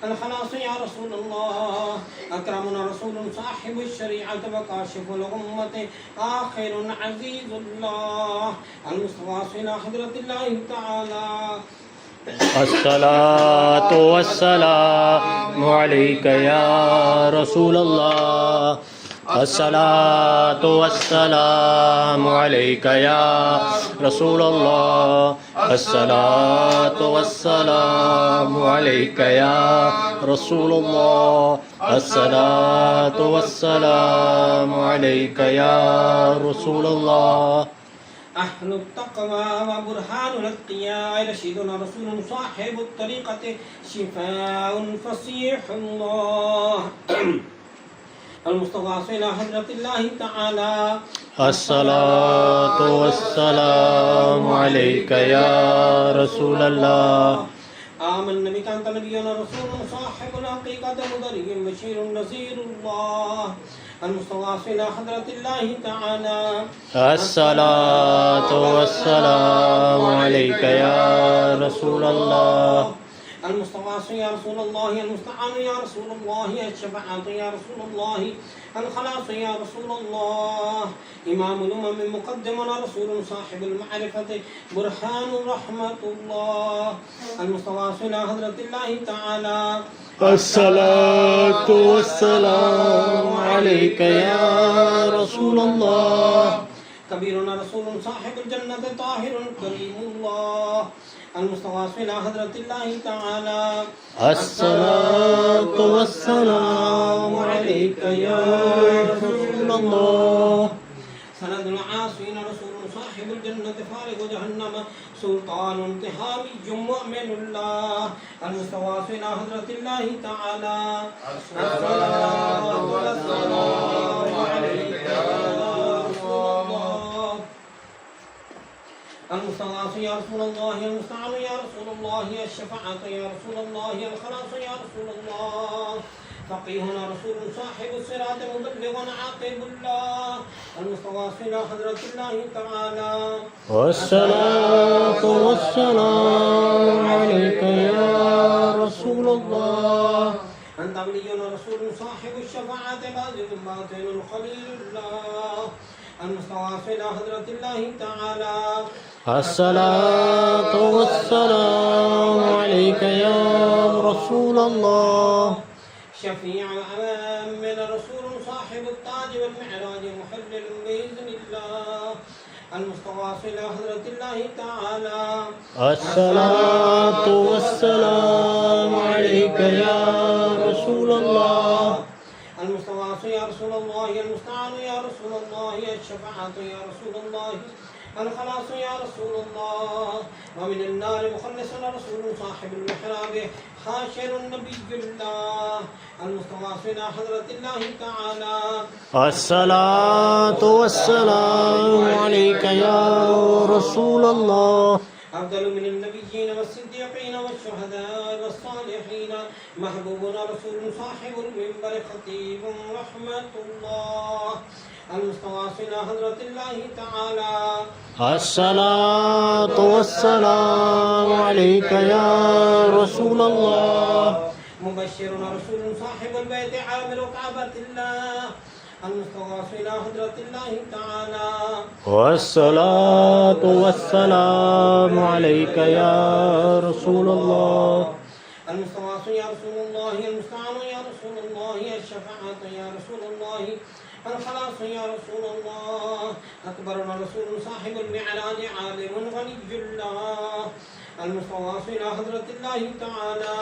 الخلاص يا رسول الله أكرمنا رسول صاحب الشريعة وكاشف الأمة آخر عزيز الله المستغاث إلى حضرة الله تعالى الصلاة والسلام عليك يا رسول الله الصلاة والسلام عليك يا رسول الله الصلاة والسلام عليك يا رسول الله الصلاة والسلام عليك يا رسول الله أهل التقوى وبرهان الاتقياء رشيدنا رسول صاحب الطريقة شفاء فصيح الله المستغاث إلى حضرة الله تعالى الصلاة والسلام عليك يا رسول الله آمنا بك أنت نبينا رسول صاحب الحقيقة مدري بشير نذير الله المستغاث إلى حضرة الله تعالى الصلاة والسلام عليك يا رسول الله المستغاث يا رسول الله المستعان يا رسول الله الشفاعة يا رسول الله الخلاص يا رسول الله إمام الأمم مقدمنا رسول صاحب المعرفة برهان رحمة الله المستغاث إلى حضرة الله تعالى الصلاة والسلام عليك يا رسول الله كبيرنا رسول صاحب الجنة طاهر كريم الله المستغاث إلى حضرة الله تعالى الصلاة والسلام عليك يا رسول الله سند العاصين رسول صاحب الجنة فارغ جهنم سلطان انتهامي مؤمن الله المستغاث إلى حضرة الله تعالى الصلاة والسلام عليك يا رسول الله المستغاث يا رسول الله المستعان يا رسول الله الشفاعة يا رسول الله الخلاص يا رسول الله فقيهنا رسول صاحب الصراط مبلغ عاقب الله المستغاث إلى حضرة الله تعالى والصلاة والسلام عليك يا رسول الله ولي رسول صاحب الشفاعة باطن خليل الله المستوى إلى حضرة الله تعالى الصلاة والسلام عليك يا رسول الله. شفيع من رسول صاحب التاج والمعراج محلل بإذن الله المستوى إلى حضرة الله تعالى الصلاة والسلام عليك يا رسول الله. المستغاث يا رسول الله المستعان يا رسول الله الشفاعة يا رسول الله الخلاص يا رسول الله ومن النار مخلص رسول صاحب المحراب حاشر النبي الله المستغاث إلى حضرة الله تعالى الصلاة والسلام عليك يا رسول الله. أفضل من النبيين والصديقين والشهداء والصالحين محبوبنا رسول صاحب المنبر خطيب رحمة الله المستغاث إلى حضرة الله تعالى الصلاة والسلام عليك يا رسول الله. مبشرنا رسول صاحب البيت عامر كعبة الله المستغاث إلى حضرة الله تعالى والصلاة والسلام عليك يا رسول الله. المستغاث يا رسول الله المستعان يا رسول الله الشفاعة يا رسول الله الخلاص يا رسول الله أكبرنا رسول صاحب المعراج عالم غني الله المستغاث إلى حضرة الله تعالى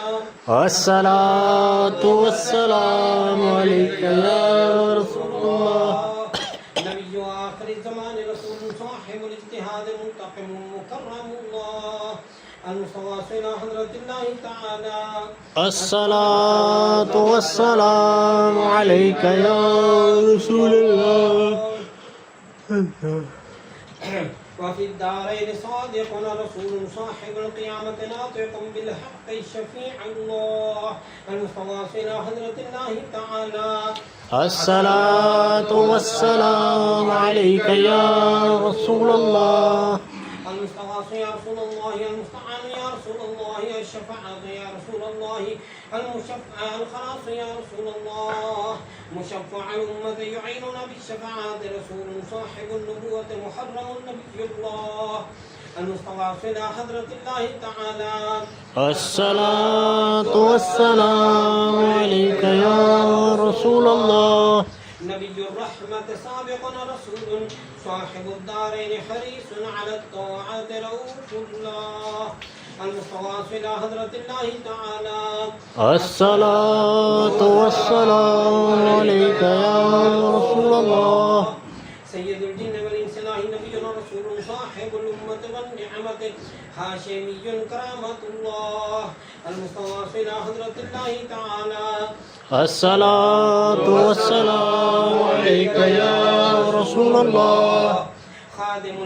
الصلاة والسلام عليك يا رسول الله. نبي آخر الزمان رسول صاحب الاجتهاد منتقم مكرم الله المستغاث إلى حضرة الله تعالى الصلاة والسلام عليك يا رسول الله. وفي الدارين صادق رسول صاحب القيامة ناطق بالحق الشفيع الله المستغاث إلى حضرة الله تعالى الصلاة والسلام عليك يا رسول الله. المستغاث يا رسول الله المستعان يا رسول الله الشفاعة يا رسول الله المشفع الخلاص يا رسول الله مشفع الأمة يعيننا بالشفاعة رسول صاحب النبوة محرم النبي الله المستغاث إلى حضرة الله تعالى الصلاة والسلام عليك يا رسول الله. نبي الرحمة سابق رسول صاحب الدارين حريص على الطاعات رؤوف الله المستغاث إلى حضرة الله تعالى الصلاة والسلام عليك يا رسول الله. سيد الجن والإنس الله نبينا رسول صاحب الأمة والنعمة هاشمي كرامة الله المستغاث إلى حضرة الله تعالى الصلاة والسلام عليك يا رسول الله. خادم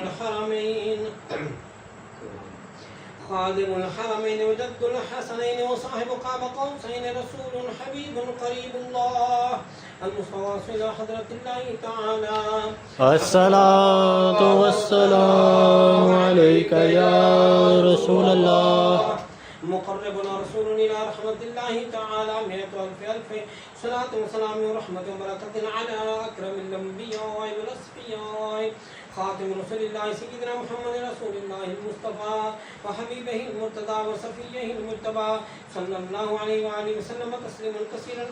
الحرمين وجد الحسنين وصاحب قاب قوسين رسول حبيب قريب الله المستغاث إلى حضرة الله تعالى الصلاة والسلام عليك يا رسول الله. مقربنا رسول إلى رحمة الله تعالى 100,000 صلاة وسلام ورحمة وبركة على أكرم الأنبياء والأصفياء خاتم رسول الله سيدنا محمد رسول الله المصطفى وحبيبه المرتضى وصفيه المجتبى صلى الله عليه وآله وسلم تسليما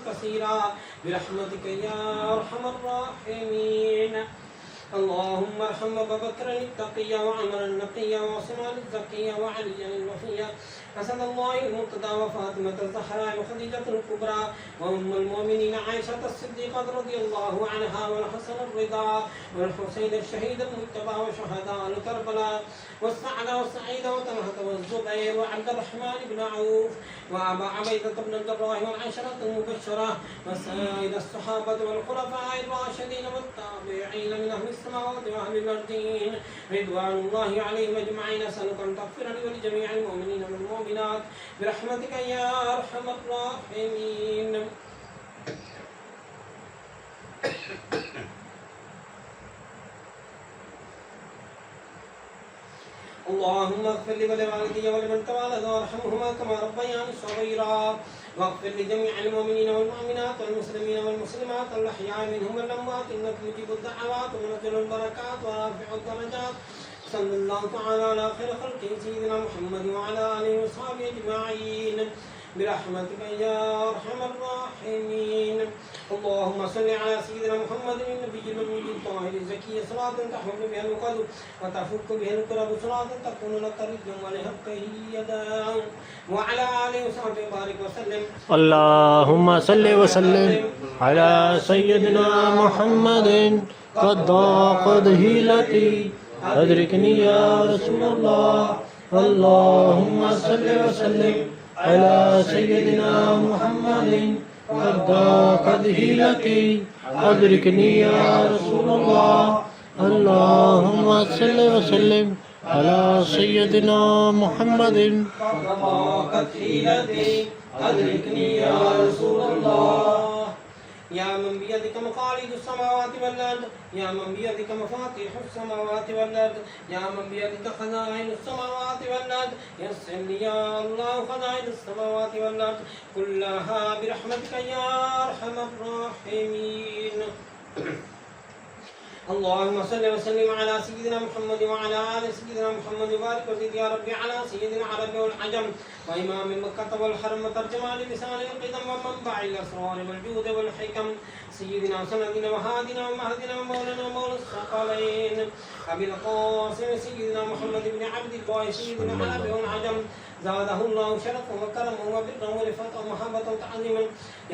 كثيرا برحمتك يا أرحم الراحمين. اللهم ارحم أبا بكر التقي وعمر النقي وعثمان الزكي وعليا الوفي حسن الله المرتضى وفاطمة الزهراء وخديجة الكبرى وأم المؤمنين عائشة الصديقة رضي الله عنها والحسن الرضا والحسين الشهيد المجتبى وشهداء كربلاء والسعد والسعيد وطلحة والزبير وعبد الرحمن بن عوف وأبا عبيدة بن الجراح والعشرة المبشرة وسائر الصحابة والخلفاء الراشدين والتابعين من أهل السماوات وأهل الأرضين رضوان الله عليهم أجمعين. أسألك أن تغفر لي ولجميع المؤمنين والمؤمنات برحمتك يا أرحم الراحمين. اللهم اغفر لي ولوالدي ولمن تولد وارحمهما كما ربياني صغيرا واغفر لجميع المؤمنين والمؤمنات والمسلمين والمسلمات الأحياء منهم والأموات إنك مجيب الدعوات ومنزل البركات ورافع الدرجات صلى الله تعالى على خير خلقه سيدنا محمد وعلى آله وصحبه أجمعين برحمتك يا أرحم الراحمين. اللهم صل على سيدنا محمد النبي الأمي الطاهر الزكي صلاة تحول بها العقد وتفك بها الكرب صلاة تكون لك رجا ولحقه يدا وعلى آله وصحبه بارك وسلم. اللهم صل وسلم على سيدنا محمد قد ضاقت هيلتي أدركني يا رسول الله. اللهم صل وسلم على سيدنا محمد قد ضاقت هيلتي أدركني يا رسول الله. اللهم صل وسلم على سيدنا محمد قد ضاقت حيلتي أدركني يا رسول الله. يا من بيدك مقاليد السماوات والأرض يا من بيدك مفاتيح السماوات والأرض يا من بيدك خزائن السماوات والأرض يسر لي يا الله خزائن السماوات والأرض كلها برحمتك يا أرحم الراحمين. اللهم صل وسلم على سيدنا محمد وعلى آل سيدنا محمد وبارك وزد يا ربي على سيد العرب والعجم وإمام مكة والحرم وترجمان لسان القدم ومنبع الأسرار والجود والحكم سيدنا سندنا وهادنا ومهدنا ومولانا ومولى الثقلين أبي القاسم سيدنا محمد بن عبد الله سيد العرب والعجم زاده الله شرفا وكرما وبرا ورفقا ومحبة وتعظيما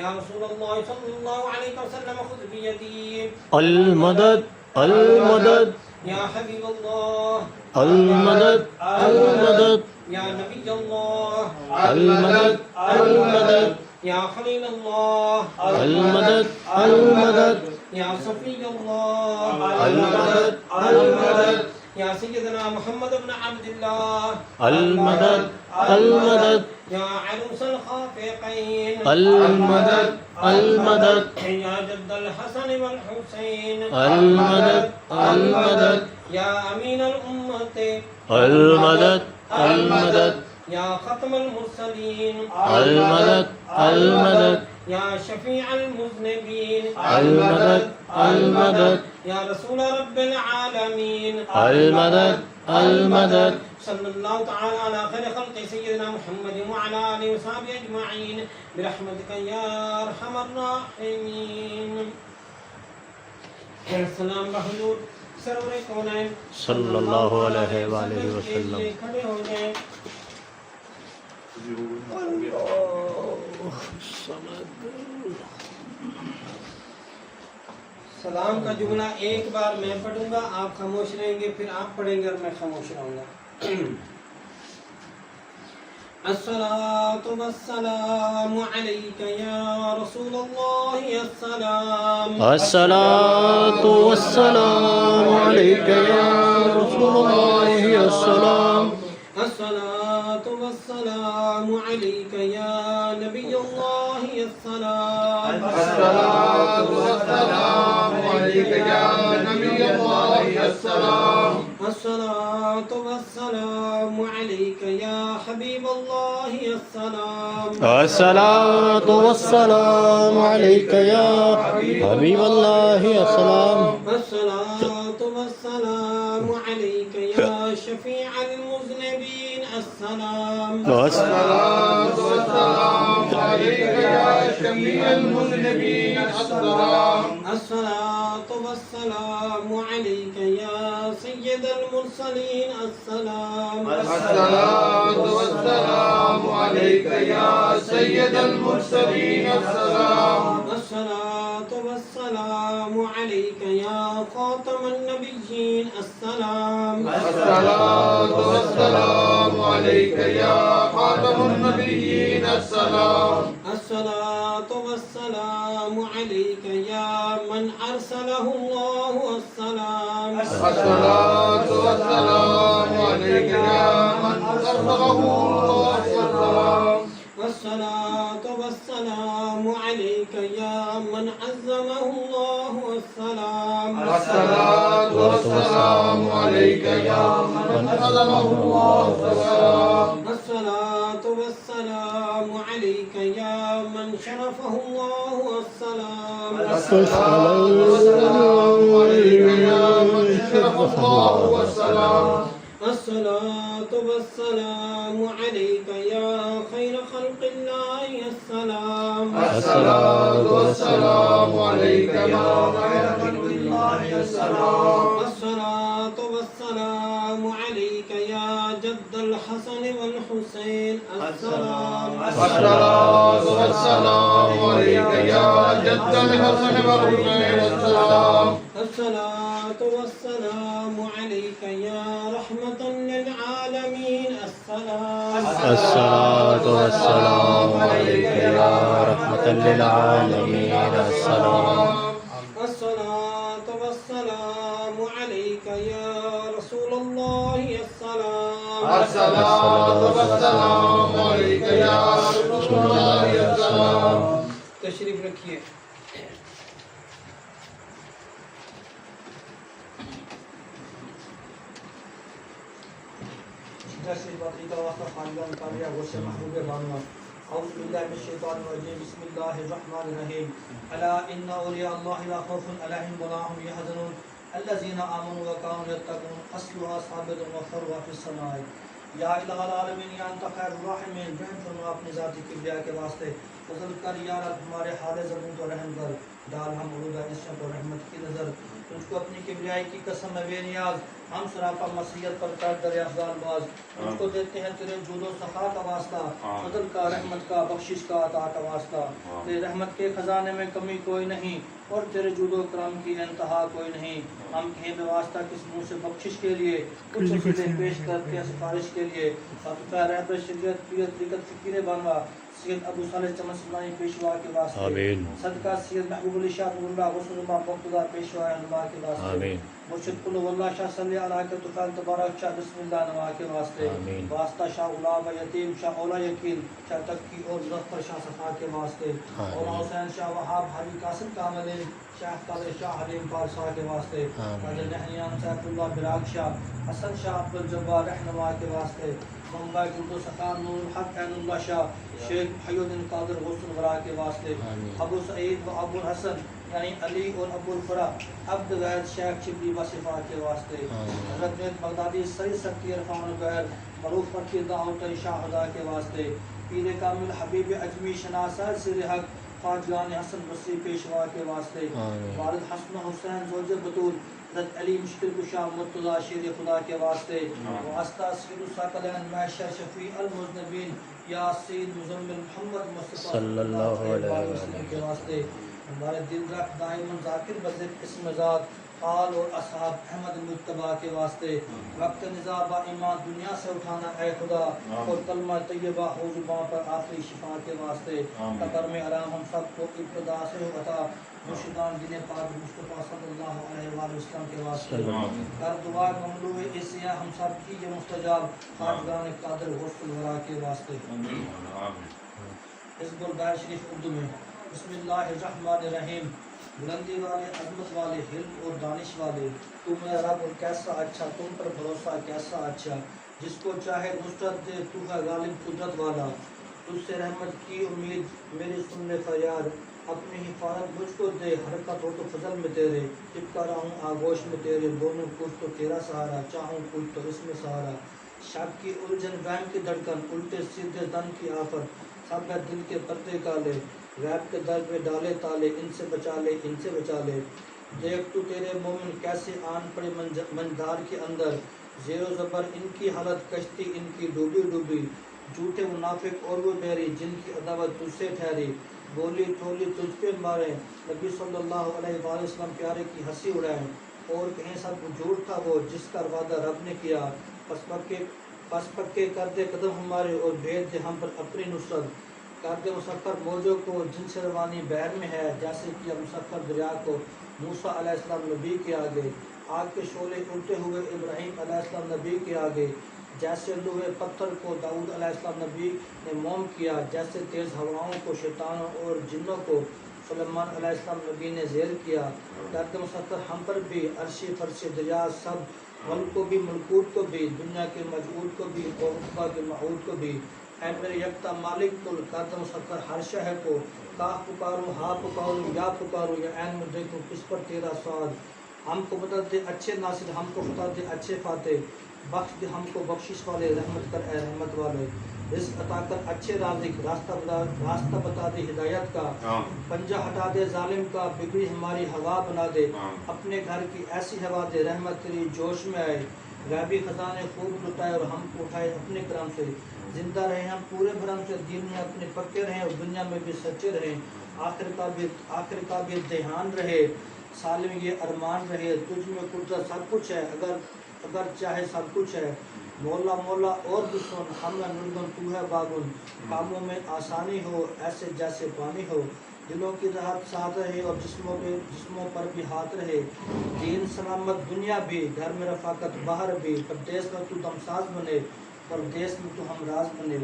يا رسول الله صلى الله عليه وسلم خذ بيدي المدد المدد يا حبيب الله المدد المدد يا نبي الله المدد المدد يا خليل الله المدد المدد يا صفي الله المدد المدد يا سيدنا محمد بن عبد الله المدد المدد يا عروس الخافقين المدد المدد يا جد الحسن والحسين المدد المدد يا أمين الأمة المدد المدد يا ختم المرسلين المدد المدد يا شفيع المذنبين المدد المدد يا رسول رب العالمين المدد المدد صلى الله تعالى على خير خلق سيدنا محمد وعلى آله وصحبه أجمعين برحمتك يا أرحم الراحمين. السلام بحضور سرور کونین صلی اللہ علیہ وآلہ وسلم. کھڑے ہو جائیں. سلام کا جملہ ایک بار میں پڑھوں گا, آپ خاموش رہیں گے, پھر آپ پڑھیں گے اور میں خاموش رہوں گا. الصلاة والسلام عليك يا رسول الله. السلام الصلاة والسلام عليك يا رسول الله. السلام الصلاة والسلام عليك يا نبي الله. السلام الصلاة والسلام عليك يا نبي الله. السلام الصلاة والسلام عليك يا حبيب الله. السلام الصلاة والسلام عليك يا حبيب الله. السلام الصلاة والسلام عليك يا شفيع المذنبين. السلام الصلاة والسلام عليك يا شفيع المذنبين. السلام الصلاة والسلام عليك يا سيد المرسلين. السلام الصلاة والسلام عليك يا سيد المرسلين. السلام الصلاة والسلام عليك يا خاتم النبيين. السلام الصلاة والسلام عليك يا خاتم النبيين. السلام الصلاة والسلام عليك يا من أرسله الله. السلام الصلاة والسلام عليك يا من أرسله الله. السلام الصلاة والسلام عليك يا من عزمه الله والسلام الصلاة والسلام عليك يا من عزمه الله والسلام الصلاة والسلام عليك يا من شرفه الله والسلام الصلاة والسلام عليك يا من شرفه الله والسلام الصلاة والسلام عليك يا خير خلق الله السلام الصلاة والسلام عليك يا خير خلق الله السلام الصلاة والسلام عليك يا جد الحسن والحسين السلام الصلاة والسلام عليك يا جد الحسن والحسين السلام الصلاة والسلام عليك يا رحمة للعالمين السلام الصلاة والسلام عليك يا رحمة للعالمين السلام الصلاة والسلام عليك يا رسول الله السلام الصلاة والسلام عليك يا رسول الله السلام तशरीफ रखिए बिस्मिल्लाहिर्रहमानिर्रहीम अला इन्ना औलिया अल्लाहि ला खौफुन अलैहिम वला हुम यहज़नून अल्लज़ीना आमनु व कानू यत्तक़ून अस्लुहा साबितुन व फरुहा फिस समाए या इलाहल आलमीन या अंत खैरुर राहिमीन रहम फरमा अपनी ज़ाती किबरिया के वास्ते फज़ल कर या रब हमारे हाल ज़बून को रहम कर डाल हम उलूदा इस्मत और रहमत की नज़र तुझको अपनी किबरियाई की कसम है बेनियाज हम सरापा मसीहत पर कर दर अफजाल बाज तुझको देते हैं तेरे जूदो सखा का वास्ता फजल का रहमत का बख्शिश का अता का वास्ता तेरे रहमत के खजाने में कमी कोई नहीं और तेरे जूदो करम की इंतहा कोई नहीं हम कहें बेवास्ता किस मुँह से बख्शिश के लिए कुछ वसीले पेश करते हैं सिफारिश के लिए रहबर शरीयत पीर तरीक़त फ़कीर बनवा सैयद अबू सालेह चमनसुल्तानी पेशवा के वास्ते आमीन सदका सैयद महबूब अली शाह रुल्लाह गौसुल्लाह मुक़्तदा पेशवा अल्लाह के वास्ते आमीन मुर्शिद कुल वल्लाह शाह सल्ली अला के तुफाल तबारक शाह बिस्मिल्लाह नवा के वास्ते आमीन वास्ता शाह उलामा यतीम शाह औला यकीन शाह तकी और मुज़फ़्फ़र शाह सफा के वास्ते और हुसैन शाह वहाब हाजी कासिम कामल शाह कादर शाह हलीम पारसा के वास्ते कादर नहनियान सैफुल्लाह बिराक शाह हसन शाह अब्दुल जब्बार रहनुमा के वास्ते मुंबई गुलदो सखान नूर हक ऐनुल्लाह शाह शेख हयुद्दीन कादर गौसुल वरा के वास्ते अबू सईद व अबू हसन यानी अली और अबुल फरा अब्द गैर शेख शिबली वसिफा के वास्ते हज़रत जुनैद बगदादी सईद सक्की इरफान गैर मरूफ फकीर दाऊद शाह खुदा के वास्ते पीर कामिल हबीब अजमी शनासा सिर हक ख्वाजगान हसन बसरी पेशवा के वास्ते वालिद हसन हुसैन ज़ौज बतूल हज़रत अली मुश्किल कुशा मुर्तज़ा शेर खुदा के वास्ते वास्ता सैयदुल साक़लैन महशर शफ़ी अल मुज़नबीन या सैयद मुज़म्मिल मोहम्मद मुस्तफ़ा सल्लल्लाहु अलैहि वसल्लम के वास्ते हमारे दिल रख दाइमन ज़ाकिर बज़िर इस्म ज़ात आल और असहाब अहमद मुज्तबा के वास्ते वक्त निज़ा बा ईमान दुनिया से उठाना ऐ खुदा और कलमा तैयबा हो ज़ुबान पर आखिरी शिफा के वास्ते कब्र में आराम हम सबको इब्तिदा से हो अता मुर्शिदान दिने पाक मुस्तफ़ा सल्लल्लाहु अलैहि वसल्लम के वास्ते कर दुआ ममलूए इसिया हम सब की ये मुस्तजाब खाजगान कादर गौसुल वरा के वास्ते हिज़्बुल बैर शरीफ उर्दू में बिस्मिल्लाहिर्रहमानिर्रहीम बुलंदी वाले अज़मत वाले हिल्म और दानिश वाले तू मेरा रब और कैसा अच्छा तुम पर भरोसा कैसा अच्छा जिसको चाहे नुसरत दे तू है गालिब कुदरत वाला तुझसे रहमत की उम्मीद मेरी सुनने फरियाद अपनी हिफाजत मुझको दे हरकत हो तो फजल में तेरे चिपका रहा हूँ आगोश में तेरे दोनों कुछ तो तेरा सहारा चाहूँ कुछ तो इसमें सहारा शक की उलझन वहम की धड़कन उल्टे सीधे दन की आफत सब है दिल के पर्दे काले रैब के दर पे डाले ताले इनसे बचा ले देख तू तेरे मोमिन कैसे आन पड़े मंदार के अंदर ज़ेरो ज़बर इनकी हालत कश्ती इनकी डूबी डूबी झूठे मुनाफिक और वो बैरी जिनकी अदावत तुझसे ठहरी बोली ठोली तुझ पे मारे नबी सल्लल्लाहु अलैहि वसल्लम प्यारे की हंसी उड़ाए और कहीं सब झूठ था वो जिसका वादा रब ने किया पस पक्के कर दे कदम हमारे और भेज दे हम पर अपनी नुसरत कर दे मुसफ़र मौजों को जिनसे रवानी बहर में है जैसे कि मुसफ़र दरिया को मूसा अलैहिस्सलाम नबी के आगे आग के शोले उड़ते हुए इब्राहीम अलैहिस्सलाम नबी के आगे जैसे लोहे पत्थर को दाऊद अलैहिस्सलाम नबी ने मोम किया, जैसे तेज़ हवाओं को शैतानों और जिन्नों को सुलेमान अलैहिस्सलाम नबी ने ज़ेर किया। दर्द मुसक्कर हम पर भी, अर्शी फरशी दरिया सब, मुल्क को भी मलकूत को भी, दुनिया के मजबूत को भी और उक़बा के मऊद को भी। ऐ मेरे यकता मालिक कुल दर्द मुसक्कर हर शह को, काह पुकारूँ हा पुकारूँ या पुकारूँ, या ऐन में देखूँ किस पर तेरा स्वाद। हमको बदल दे अच्छे नासिर, हमको बता दे अच्छे फाते, बख्श दे हमको बख्शिश वाले, रहमत कर ए रहमत वाले। रिज़्क़ अता कर अच्छे राज़िक, रास्ता बता दे हिदायत का, पंजा हटा दे जालिम का, बिगड़ी हमारी हवा बना दे, अपने घर की ऐसी हवा दे, रहमत तेरी जोश में आए। गैबी खजाने खूब लुटाए और हमको उठाए अपने करम से, जिंदा रहे हम पूरे भरम से, दीन में अपने पक्के रहें और दुनिया में भी सच्चे रहें, आखिर का भी ध्यान रहे, सालिम ये अरमान रहे। तुझ में कुदरत सब कुछ है, अगर चाहे सब कुछ है, मौला मौला और भी सुन, हम नुरगन तू है बागुन, कामों में आसानी हो ऐसे जैसे पानी हो, दिलों की राहत साथ रहे और जिस्मों पर भी हाथ रहे, दीन सलामत दुनिया भी, घर में रफाकत बाहर भी, परदेश में तू दमसाज बने, परदेश में तू हमराज बने।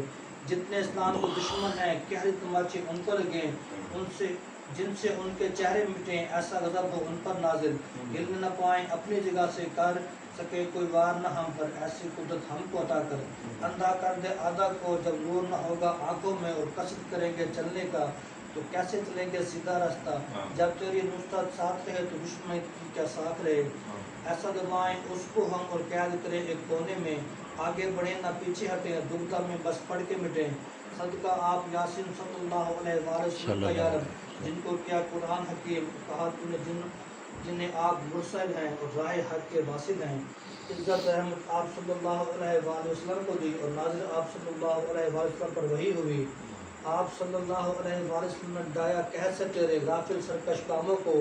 जितने इस्लाम को दुश्मन हैं कहरी तमाचे उनको लगे, उनसे जिनसे उनके चेहरे मिटे, ऐसा गज़ब हो उन पर नाजिल, हिल न पाएँ अपनी जगह से, कर सके कोई वार न हम पर, ऐसी कुदरत हमको अता कर। अंधा कर दे आधा को, जब नूर न होगा आंखों में और कसरत करेंगे चलने का, तो कैसे चलेंगे सीधा रास्ता, जब तेरी नुसरत साथ रहे तो दुश्मन की क्या साथ रहे। ऐसा दबाएं उसको हम और कैद करें एक कोने में, आगे बढ़े ना पीछे हटे, दुविधा में बस पढ़ के मिटे। सदका आप यासीन सल्लल्लाहु अलैहि वसल्लम का या रब, जिनको क्या कुरान हकीम कहा तूने, जिन्हें आप मुरसल हैं और राह हक के वासिल हैं। इज्जत रहमत आप सल्लल्लाहु अलैहि वसल्लम को दी और नाज़िल आप सल्लल्लाहु अलैहि वसल्लम पर वही हुई। आप सल्लल्लाहु अलैहि वसल्लम ने डाया कह से तेरे गाफिल सरकश कामों को,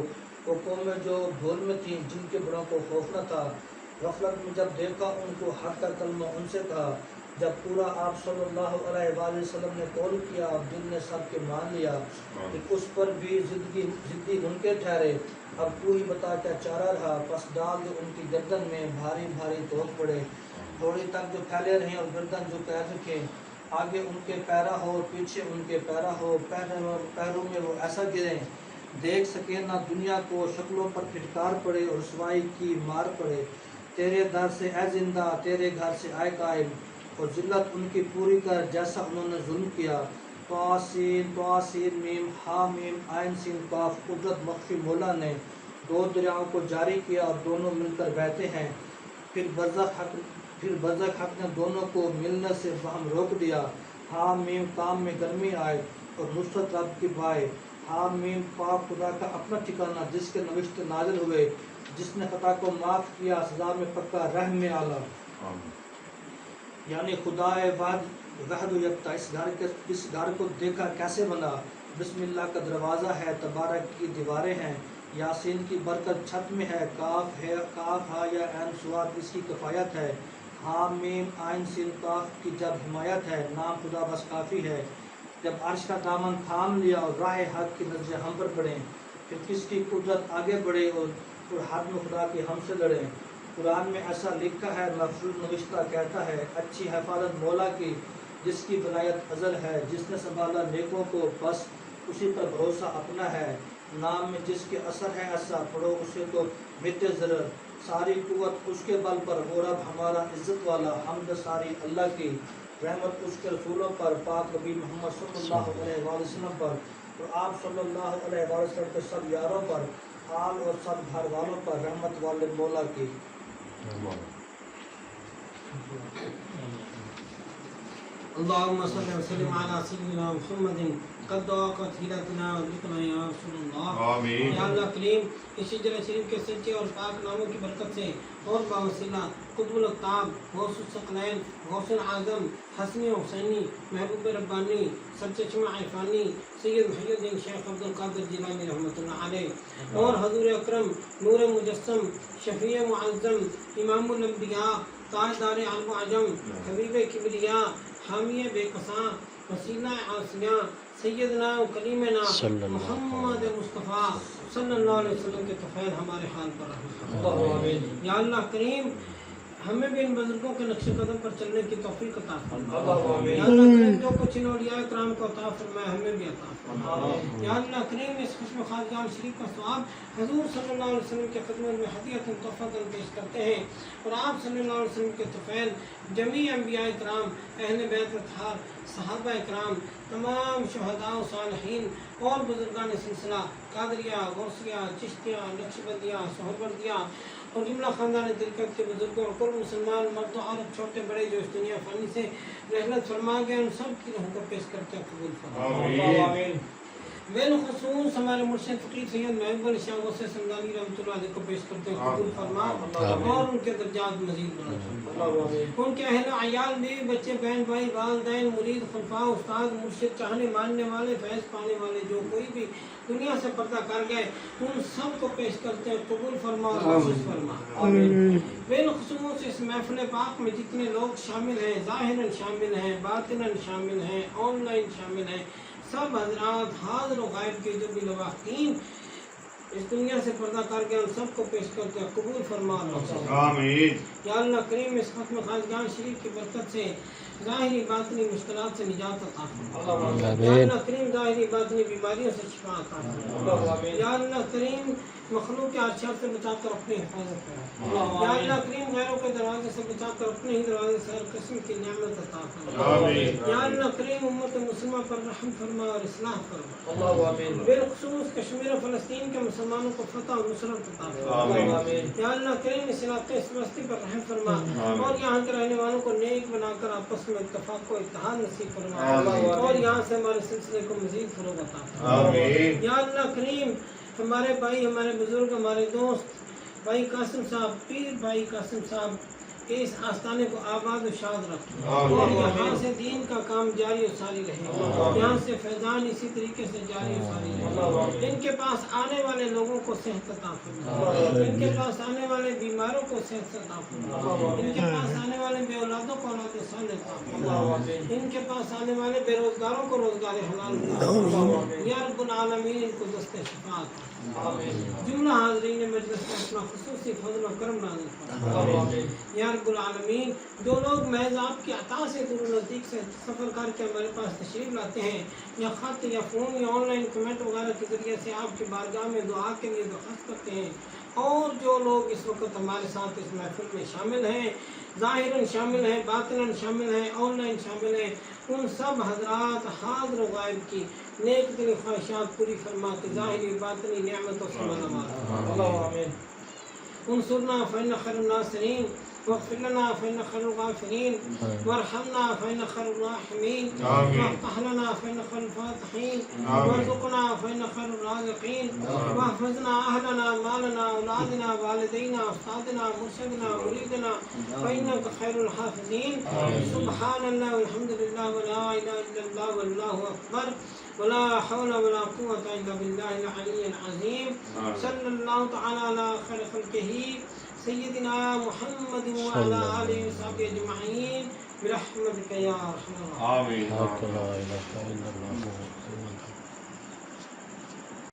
वो कौमें जो भूल में थीं जिनके बड़ों को खौफ न था, गफलत में जब देखा उनको हक का कलमा उनसे कहा, जब पूरा आप सल्लल्लाहु अलैहि वसल्लम ने कौल किया, दिल ने सब के मान लिया, कि उस पर भी जिद्दी उनके ठहरे, अब तू ही बता क्या चारा रहा, बस डाल दे उनकी गर्दन में भारी भारी तोप पड़े, थोड़ी तक जो फैले रहें और गर्दन जो कैद रखें, आगे उनके पैरा हो पीछे उनके पैरा हो, पैरों में वो ऐसा गिरें देख सके ना दुनिया को, शक्लों पर फिटकार पड़े और रसवाई की मार पड़े। तेरे दर से ए जिंदा, तेरे घर से आए कायम, और जिल्लत उनकी पूरी कर जैसा उन्होंने जुल्म किया। तवासीन मीम हा मीम आइन सीन काफ, कुदरत बख्शी मौला ने दो दरियाओं को जारी किया और दोनों मिलकर बहते हैं। फिर बरज़ख हक ने दोनों को मिलने से वहम रोक दिया। हा मीम काम में गर्मी आए और नुसरत रब की भाई। हा मीम पाक खुदा का अपना ठिकाना, जिसके नविश्ते नाजिल हुए, जिसने खता को माफ़ किया, सजा में पक्का रहम में आला। यानी खुदाए वहद यकता, इस घर को देखा कैसे बना, बिस्मिल्लाह का दरवाज़ा है, तबारक की दीवारें हैं, यासीन की बरकत छत में है, काफ हा या ऐन स्वाद इसकी कफ़ायत है, हा मीम आइन सीन काफ की जब हिमायत है, नाम खुदा बस काफ़ी है। जब अर्श का दामन थाम लिया और राह हक की नजरें हम पर पड़ें, फिर किसकी कुदरत आगे बढ़े और हद में खुदा के हमसे लड़ें। कुरान में ऐसा लिखा है, महफूज नविश्ता कहता है, अच्छी हिफाजत मौला की जिसकी वलायत अज़ल है, जिसने संभाला नेकों को बस उसी पर भरोसा अपना है, नाम में जिसके असर है ऐसा पढ़ो उसे तो मिटे ज़रर, सारी कुव्वत उसके बल पर, वो रब हमारा इज़्ज़त वाला, हमद सारी अल्लाह की, रहमत उसके रसूलों पर, पाक नबी मोहम्मद सल्लल्लाहु अलैहि वसल्लम पर और आप सल्लल्लाहु अलैहि वसल्लम के सब यारों पर, आल और सब घर वालों पर, रहमत वाले मौला की। अल्लाहुम्मा सल्लि व सल्लिम अला सय्यिदिना मुहम्मदिन कद वक़त हिदायतना लिखना या रसूलल्लाह। आमीन। या अल्लाह करीम, इसी जलल शरीफ के सच्चे और पाक नामों की बरकत से और बावसीला कुतुबुल अक़ताब, गौसुल सकलैन, गौसुल आज़म, हसनी हुसैनी, महबूब रब्बानी, सरचश्मा इरफानी, सैयद मुहियुद्दीन शेख अब्दुल कादिर जिलानी रहमतुल्लाह अलैह और हजूर अकरम नूर मुजस्सम, शफीए मुअज़्ज़म, इमामुल अंबिया, ताजदार आलम व अजम, हबीब किबरिया, हामिए बेकसा, वसीला आसिया, सैयदना कलीमना मोहम्मद मुस्तफ़ा सल्लल्लाहु अलैहि वसल्लम के तफ़ैल हमारे हाल पर रहमत। या अल्लाह करीम, हमें भी इन बुजुर्गों के नक्शे कदम पर चलने की तौफीक अता फरमा। आमीन। या अल्लाह करीम जो कुछ इन औलिया किराम को अता फरमाए हमें भी अता फरमाए। या अल्लाह करीम इस खुशम खासगान शरीफ का सवाब हुजूर सल्लल्लाहु अलैहि वसल्लम के खिदमत में हदियतन तोहफतन पेश करते हैं और आप सल्लल्लाहु अलैहि वसल्लम के तुफैल जमी अंबिया किराम अहले बैत अतहार सहाबा किराम तमाम शुहदा व सालिहीन और बुजुर्गान सिलसिला कादरिया गौसिया चिश्तिया नक्शबंदिया सोहरवर्दिया और जुमला खानदान तिरकत के बुजुर्गों और कुल मुसलमान मर्द औरत छोटे बड़े जो इस दुनिया फानी से रहमत फरमा गए उन सब की रूह को पेश करके कबूल फरमा। बिलखुसूस हमारे मुर्शिद फ़कीर सैयद महबूब शाह गौसे समदानी रहमतुल्लाह अलैह को पेश करते हैं कबूल फरमा और उनके दर्जात मज़ीद बढ़ा उनके अहल अयाल बीवी बच्चे बहन भाई वालिदैन मुरीद खुलफा उस्ताद मुर्शिद चाहने मानने वाले फैज़ पाने वाले जो कोई भी दुनिया से पर्दा कर गए उन सब को पेश करते हैं कबूल फरमा और बख्शिश फरमा। बिलखुसूस इस महफिल पाक में जितने लोग शामिल हैं ज़ाहिरन शामिल हैं बातिनन शामिल हैं ऑनलाइन शामिल हैं सब हजरात हाज़िर व गायब के जो भी लवाकीन इस दुनिया से पर्दा कर गए उन सबको पेश करके कबूल फरमा। आमीन। या अल्लाह करीम इस खत्म खासगान शरीफ की बरकत से ज़ाहिरी बातिनी मुश्किलात से निजात अता फरमा। या अल्लाह करीम ज़ाहिरी बातिनी बीमारियों से शिफा अता फरमा। या अल्लाह करीम मखलूक के आशात से बचाकर अपनी हिफाजत करा। या अल्लाह करीम गैरों के दरवाजे से बचाकर अपने ही दरवाजे से हर किस्म की नेमत अता फरमा। या अल्लाह करीम उम्मत मुस्लिमा पर रहम फरमा और इस्लाह फरमा। बिलखुसूस कश्मीर और फ़लस्तीन के मुसलमानों को फतह और नुसरत अता फरमा। या अल्लाह करीम इस इलाके इस बस्ती पर रहम फरमा और यहाँ के रहने वालों को नेक बनाकर आपस में इत्तफाक को इत्तेहाद नसीब फरमा और यहाँ से हमारे सिलसिले को मज़ीद फ़रोग़ अता फरमा। या अल्लाह करीम हमारे भाई हमारे बुजुर्ग हमारे दोस्त भाई कासिम साहब पीर भाई कासिम साहब के इस आस्थाने को आबाद और शाद रखें और यहाँ से दीन का काम जारी और सारी रहे। यहाँ से फैजान इसी तरीके से जारी और सारी रहे। इनके पास आने वाले लोगों को सेहत अता फरमा। इनके पास आने वाले बीमारों को सेहत अता फरमा। इनके पास आने वाले बेऔलादों को औलाद सालिह अता फरमा। इनके पास आने वाले बेरोजगारों को रोजगार हलाल अता फरमा। या रब्बुल आलमीन इनको दस्ते शिफा अता जुमला हाज़रीन मजलिस में अपना खुसूसी फज़ल और करम नाज़िल फरमा। या रब्बुल आलमीन जो लोग महज आपकी अता से दूर नज़दीक से सफ़र करके हमारे पास तशरीफ़ लाते हैं या ख़त या फ़ोन या ऑनलाइन कमेंट वगैरह के ज़रिए से आपकी बारगाह में दुआ के लिए दरख्वास्त करते हैं और जो लोग इस वक्त हमारे साथ इस महफिल में शामिल हैं ज़ाहिरन शामिल हैं बातिनन शामिल हैं ऑनलाइन शामिल हैं उन सब हजरात हाज़िर व गायब की नेक दिली ख्वाहिशात पूरी फरमा के ज़ाहिरी बातिनी नेमतों से मालामाल। उनसुरना फ़इन्नका खैरुन नासिरीन वग़फ़िर लना फ़इन्नका खैरुल गाफ़िरीन वरहमना फ़इन्नका खैरुर राहिमीन वफ़्तह लना फ़इन्नका खैरुल फ़ातिहीन वरज़ुक़ना फ़इन्नका खैरुर राज़िक़ीन वहफ़ज़ना अहलना मालना औलादना वालिदैना उस्तादना मुर्शिदना मुरीदना फ़इन्नका खैरुल हाफ़िज़ीन। सुब्हानल्लाह वल्हम्दुलिल्लाह व ला इलाहा इल्लल्लाह वल्लाहु अकबर वला हौला वला कुव्वता इल्ला बिल्लाहिल अलिय्यिल अज़ीम। सल्लल्लाहु तआला अला खैरि खल्क़िही सय्यिदिना मुहम्मद व अला आलिहि व सहबिहि अजमईन बिरहमतिका या अरहमर राहिमीन। आमीन।